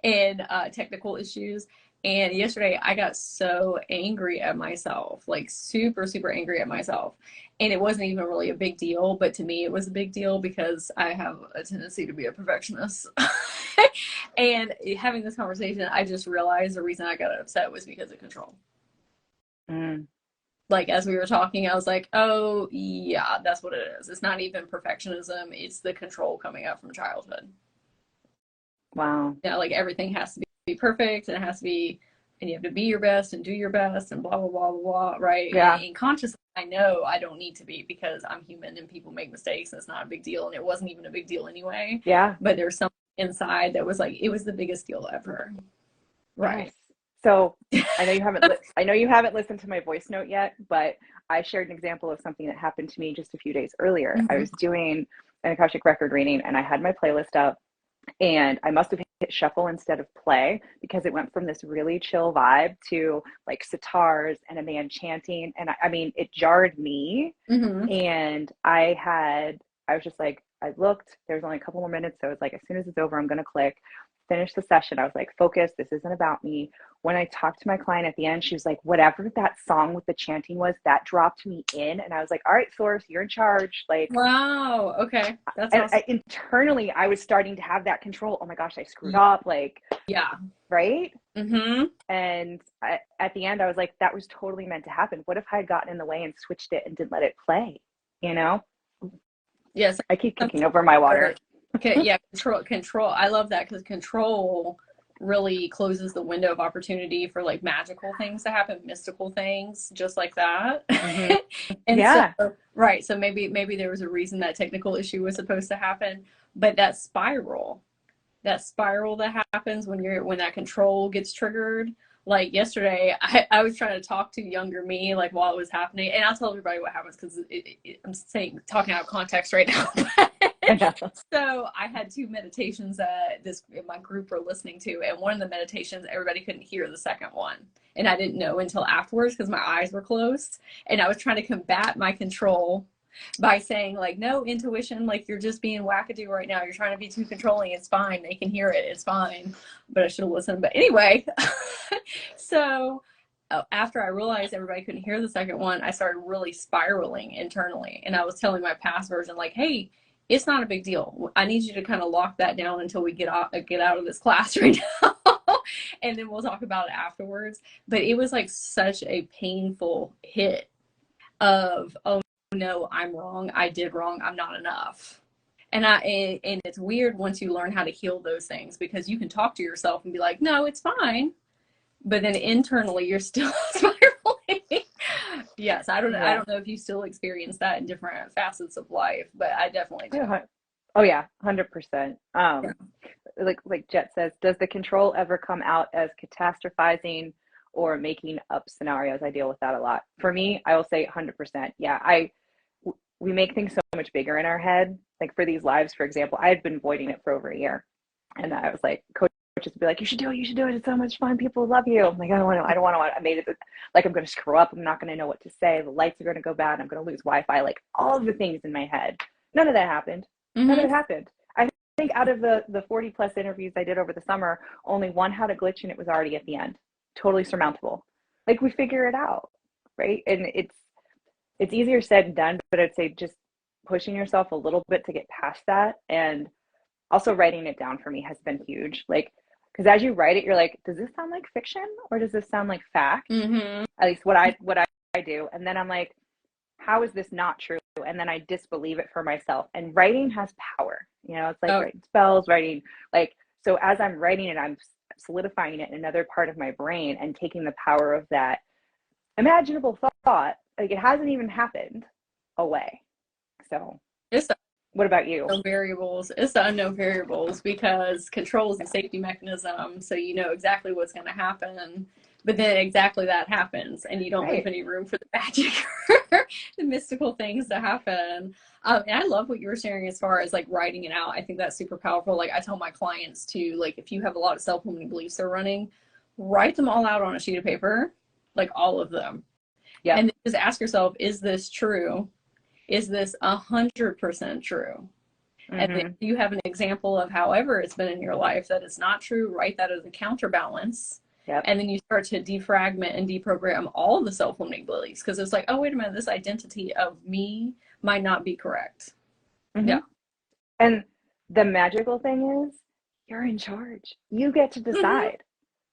and technical issues. And yesterday I got so angry at myself, like super, super angry at myself. And it wasn't even really a big deal, but to me it was a big deal because I have a tendency to be a perfectionist. And having this conversation, I just realized the reason I got upset was because of control. Like, as we were talking, I was like, oh, yeah, that's what it is. It's not even perfectionism. It's the control coming up from childhood. Wow. Yeah, like everything has to be perfect and it has to be, and you have to be your best and do your best and blah, blah, blah, blah, blah, right? Yeah. And consciously, I know I don't need to be because I'm human and people make mistakes and it's not a big deal. And it wasn't even a big deal anyway. Yeah. But there's something inside that was like, it was the biggest deal ever. Right. Yes. So I know you haven't listened to my voice note yet, but I shared an example of something that happened to me just a few days earlier. Mm-hmm. I was doing an Akashic record reading and I had my playlist up, and I must have hit shuffle instead of play because it went from this really chill vibe to like sitars and a man chanting. And I mean, it jarred me. Mm-hmm. And I was just like, I looked, there was only a couple more minutes. So I was like, as soon as it's over, I'm going to click, finish the session. I was like, focus, this isn't about me. When I talked to my client at the end, she was like, whatever that song with the chanting was, that dropped me in. And I was like, all right, Source, you're in charge. Like, wow. Okay. That's awesome. Internally, I was starting to have that control. Oh my gosh, I screwed up. Like, yeah. Right. Mm-hmm. And at the end, I was like, that was totally meant to happen. What if I had gotten in the way and switched it and didn't let it play? You know? Yes. I keep kicking over my water. Okay. Yeah. Control. I love that because control really closes the window of opportunity for like magical things to happen, mystical things, just like that. Mm-hmm. And yeah. So, right. So maybe there was a reason that technical issue was supposed to happen, but that spiral that happens when that control gets triggered. Like yesterday, I was trying to talk to younger me, like while it was happening, and I'll tell everybody what happens because I'm talking out of context right now. So I had 2 meditations that my group were listening to, and one of the meditations everybody couldn't hear the second one, and I didn't know until afterwards because my eyes were closed, and I was trying to combat my control by saying like, no, intuition, like you're just being wackadoo right now, you're trying to be too controlling, it's fine, they can hear it, it's fine. But I should have listened. But anyway, so after I realized everybody couldn't hear the second one, I started really spiraling internally, and I was telling my past version like, hey, it's not a big deal, I need you to kind of lock that down until we get out of this class right now. And then we'll talk about it afterwards. But it was like such a painful hit of, oh no, I'm wrong, I did wrong, I'm not enough. And it's weird once you learn how to heal those things, because you can talk to yourself and be like, no, it's fine, but then internally you're still spiraling. Yes, I don't know if you still experience that in different facets of life, but I definitely do. Oh yeah, 100%. Like Jet says, does the control ever come out as catastrophizing or making up scenarios? I deal with that a lot. For me, I will say 100%. Yeah, we make things so much bigger in our head. Like for these lives, for example, I had been avoiding it for over a year, and I was like, coaches would be like, you should do it, it's so much fun, people love you. I'm like, I don't want to. I made it like I'm going to screw up, I'm not going to know what to say, the lights are going to go bad, I'm going to lose Wi-Fi, like all of the things in my head. None of that happened. Mm-hmm. None of it happened. I think out of the 40 plus interviews I did over the summer, only one had a glitch and it was already at the end. Totally surmountable. Like we figure it out, right? And it's easier said than done, but I'd say just pushing yourself a little bit to get past that. And also writing it down for me has been huge. Like, Because as you write it, you're like, does this sound like fiction or does this sound like fact? Mm-hmm. At least what I do. And then I'm like, how is this not true? And then I disbelieve it for myself. And writing has power. You know, it's like writing spells, writing, like, so as I'm writing it, I'm solidifying it in another part of my brain and taking the power of that imaginable thought, like it hasn't even happened, away. So what about you? Unknown variables. It's the unknown variables, because control is a safety mechanism, so you know exactly what's going to happen, but then exactly that happens, and you don't leave any room for the magic or the mystical things to happen. And I love what you were sharing as far as like writing it out. I think that's super powerful. Like I tell my clients to, like, if you have a lot of self-limiting beliefs they're running, write them all out on a sheet of paper, like all of them. Yeah. And then just ask yourself, is this true? Is this 100% true? Mm-hmm. And if you have an example of however it's been in your life that it's not true, write that as a counterbalance. Yep. And then you start to defragment and deprogram all the self-limiting beliefs, because it's like, oh, wait a minute, this identity of me might not be correct. Mm-hmm. Yeah. And the magical thing is you're in charge. You get to decide.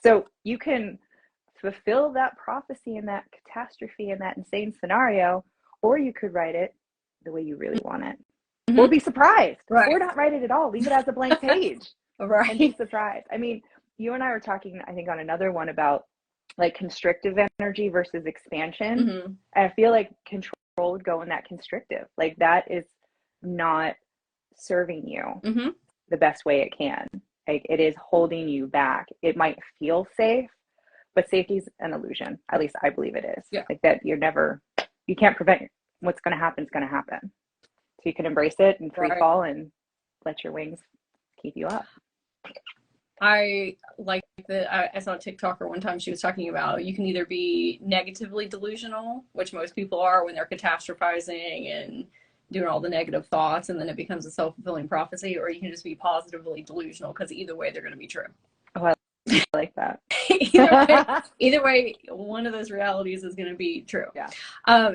So you can fulfill that prophecy and that catastrophe and that insane scenario, or you could write it the way you really want it. Or be surprised. Or not write it at all. Leave it as a blank page. And be surprised. I mean, you and I were talking, I think, on another one about like constrictive energy versus expansion. And I feel like control would go in that constrictive. Like that is not serving you the best way it can. Like it is holding you back. It might feel safe, but safety is an illusion. At least I believe it is. Yeah. Like that you can't prevent what's going to happen is going to happen. So you can embrace it and free fall and let your wings keep you up. I like that. I saw a TikToker one time. She was talking about you can either be negatively delusional, which most people are when they're catastrophizing and doing all the negative thoughts, and then it becomes a self-fulfilling prophecy, or you can just be positively delusional, because either way they're going to be true. Oh, I like that. either way, one of those realities is going to be true. Yeah.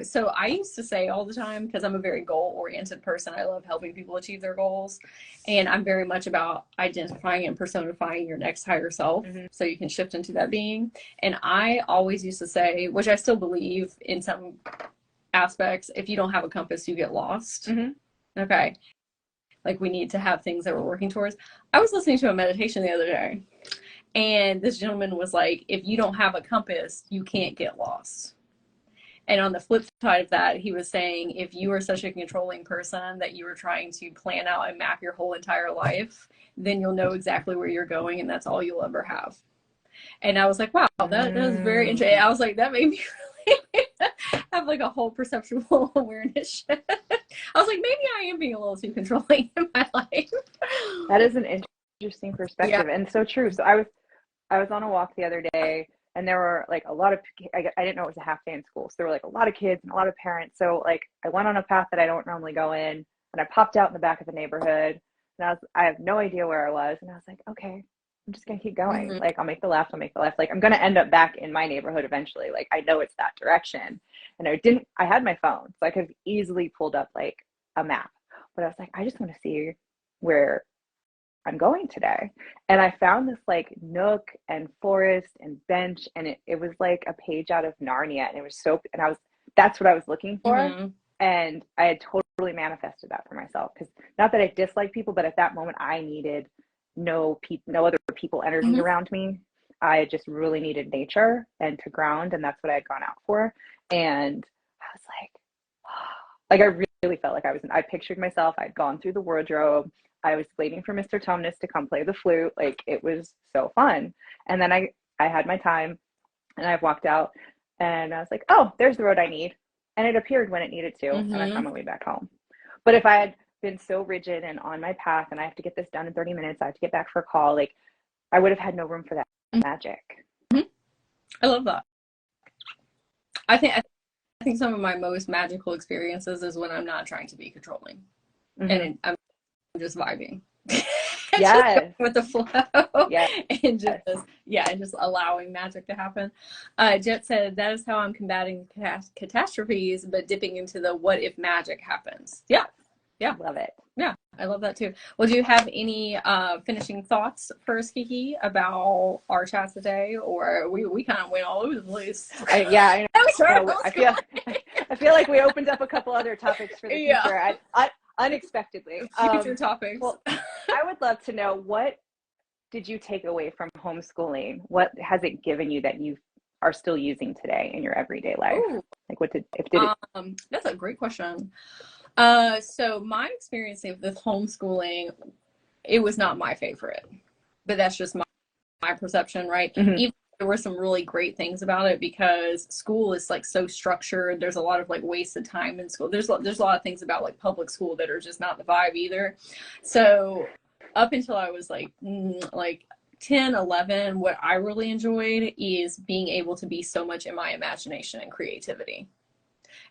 So I used to say all the time, because I'm a very goal-oriented person, I love helping people achieve their goals, and I'm very much about identifying and personifying your next higher self, so you can shift into that being. And I always used to say, which I still believe in some aspects, if you don't have a compass, you get lost. Okay. Like we need to have things that we're working towards. I was listening to a meditation the other day, and this gentleman was like, if you don't have a compass, you can't get lost. And on the flip side of that, he was saying, if you are such a controlling person that you are trying to plan out and map your whole entire life, then you'll know exactly where you're going, and that's all you'll ever have. And I was like, wow, that was very interesting. I was like, that made me really have like a whole perceptual awareness shift. I was like, maybe I am being a little too controlling in my life. That is an interesting perspective, and so true. So I was on a walk the other day, and there were like a lot of, I didn't know it was a half day in school. So there were like a lot of kids and a lot of parents. So like I went on a path that I don't normally go in, and I popped out in the back of the neighborhood, and I have no idea where I was. And I was like, okay, I'm just going to keep going. Like I'll make the left. Like I'm going to end up back in my neighborhood eventually. Like I know it's that direction. And I had my phone, so I could have easily pulled up like a map, but I was like, I just want to see where I'm going today. And I found this like nook and forest and bench, and it was like a page out of Narnia, and it was that's what I was looking for. And I had totally manifested that for myself, because not that I dislike people, but at that moment I needed no other people energy around me. I just really needed nature and to ground, and that's what I had gone out for. And I was like I really felt like I pictured myself, I'd gone through the wardrobe, I was waiting for Mr. Tumnus to come play the flute. Like it was so fun. And then I had my time, and I walked out, and I was like, oh, there's the road I need. And it appeared when it needed to, and I found my way back home. But if I had been so rigid and on my path, and I have to get this done in 30 minutes, I have to get back for a call, like I would have had no room for that magic. I love that. I think some of my most magical experiences is when I'm not trying to be controlling, and I'm just vibing. Yes. Just with the flow. And just allowing magic to happen. Jet said, that is how I'm combating catastrophes, but dipping into the what if magic happens. Yeah. Yeah. Love it. Yeah, I love that too. Well, do you have any finishing thoughts first, Kiki, about our chat today, or we kind of went all over the place? Yeah, I know. No, I feel like we opened up a couple other topics for the future, unexpectedly. Future topics. Well, I would love to know, what did you take away from homeschooling? What has it given you that you are still using today in your everyday life? Ooh. Like, what did it? That's a great question. So my experience with homeschooling, it was not my favorite, but that's just my perception, right? Mm-hmm. Even there were some really great things about it, because school is like so structured. There's a lot of like wasted time in school. There's a lot of things about like public school that are just not the vibe either. So up until I was like 10, 11, what I really enjoyed is being able to be so much in my imagination and creativity.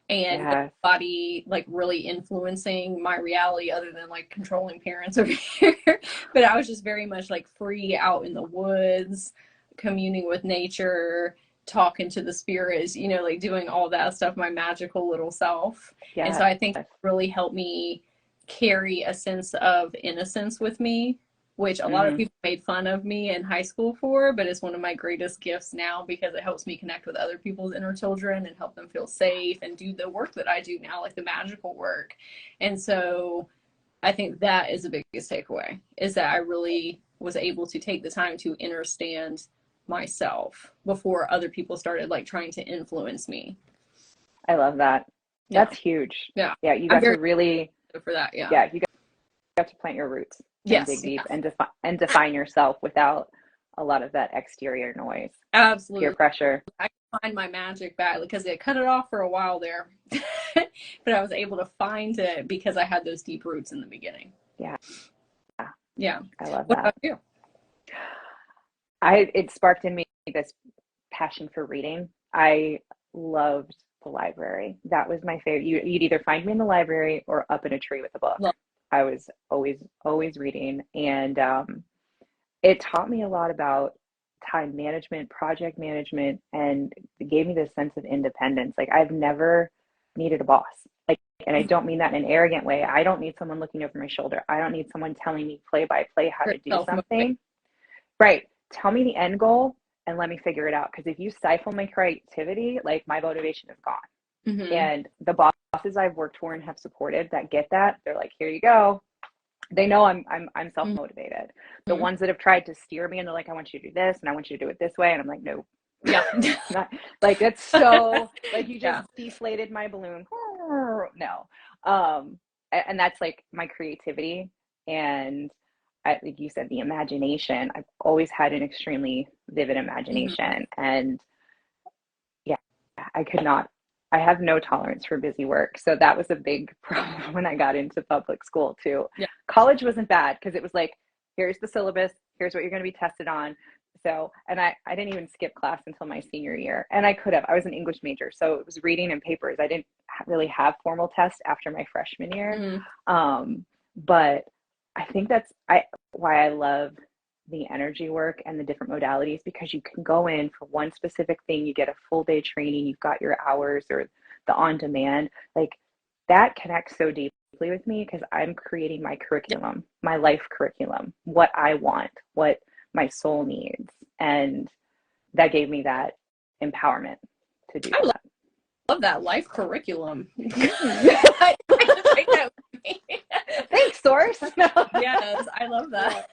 And nobody like really influencing my reality other than like controlling parents over here. But I was just very much like free out in the woods, communing with nature, talking to the spirits, you know, like doing all that stuff, my magical little self. And so I think it really helped me carry a sense of innocence with me, which a lot of people made fun of me in high school for, but it's one of my greatest gifts now, because it helps me connect with other people's inner children and help them feel safe and do the work that I do now, like the magical work. And so I think that is the biggest takeaway, is that I really was able to take the time to understand myself before other people started like trying to influence me. I love that. Yeah. That's huge. Yeah. Yeah. You got to really, for that. Yeah. Yeah. You got to plant your roots. Yes. Dig deep and define yourself without a lot of that exterior noise. Absolutely. Peer pressure. I find my magic back, because it cut it off for a while there, but I was able to find it because I had those deep roots in the beginning. Yeah. Yeah. I love What that. about you? It sparked in me this passion for reading. I loved the library. That was my favorite. You'd either find me in the library or up in a tree with a book. I was always reading, and it taught me a lot about time management, project management, and it gave me this sense of independence. Like, I've never needed a boss. Like, and I don't mean that in an arrogant way. I don't need someone looking over my shoulder. I don't need someone telling me play by play how to do something. Right. Tell me the end goal and let me figure it out. Because if you stifle my creativity, like, my motivation is gone. And the bosses I've worked for and have supported that get that, they're like, here you go. They know I'm self-motivated. The ones that have tried to steer me and they're like, I want you to do this and I want you to do it this way. And I'm like, no. Yeah. Not, like, it's so like, you just deflated my balloon. No. And that's like my creativity. And like you said, the imagination. I've always had an extremely vivid imagination. And yeah, I have no tolerance for busy work. So that was a big problem when I got into public school too. Yeah. College wasn't bad, because it was like, here's the syllabus, here's what you're going to be tested on. So, and I didn't even skip class until my senior year. And I could have. I was an English major, so it was reading and papers. I didn't really have formal tests after my freshman year. But I think that's why I love the energy work and the different modalities, because you can go in for one specific thing, you get a full day training, you've got your hours or the on demand. Like, that connects so deeply with me, because I'm creating my curriculum, my life curriculum, what I want, what my soul needs. And that gave me that empowerment to do that. Love that life curriculum. Thanks, Source. Yes, I love that.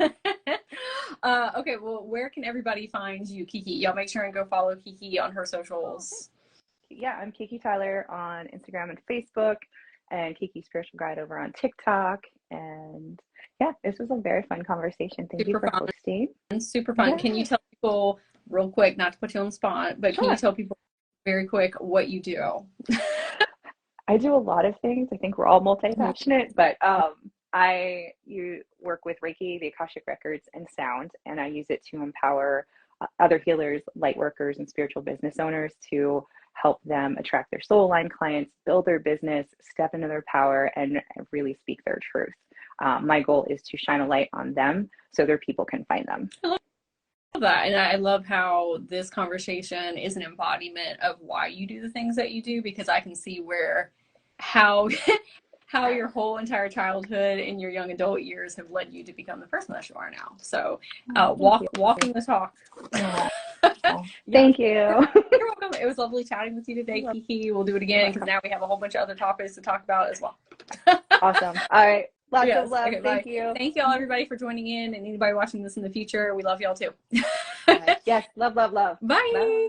Okay, well, where can everybody find you, Kiki? Y'all make sure and go follow Kiki on her socials. Yeah, I'm Kiki Tyler on Instagram and Facebook, and Kiki Spiritual Guide over on TikTok. And yeah, this was a very fun conversation. Thank you for hosting. Super fun. Yeah. Can you tell people real quick, not to put you on the spot, but can you tell people very quick what you do? I do a lot of things. I think we're all multi-passionate, but you work with Reiki, the Akashic records, and sound, and I use it to empower other healers, light workers, and spiritual business owners to help them attract their soul aligned clients, build their business, step into their power, and really speak their truth. My goal is to shine a light on them so their people can find them. I love that. And I love how this conversation is an embodiment of why you do the things that you do, because I can see how how your whole entire childhood and your young adult years have led you to become the person that you are now. So walking the talk. Oh, Yeah. thank you. You're welcome. It was lovely chatting with you today, Kiki. We'll do it again because now we have a whole bunch of other topics to talk about as well. Awesome. All right. Lots Yes. of love. Okay, Thank bye. you. Thank you all, everybody, for joining in, and anybody watching this in the future. We love y'all too. Yes. Love, love, love. Bye. Bye.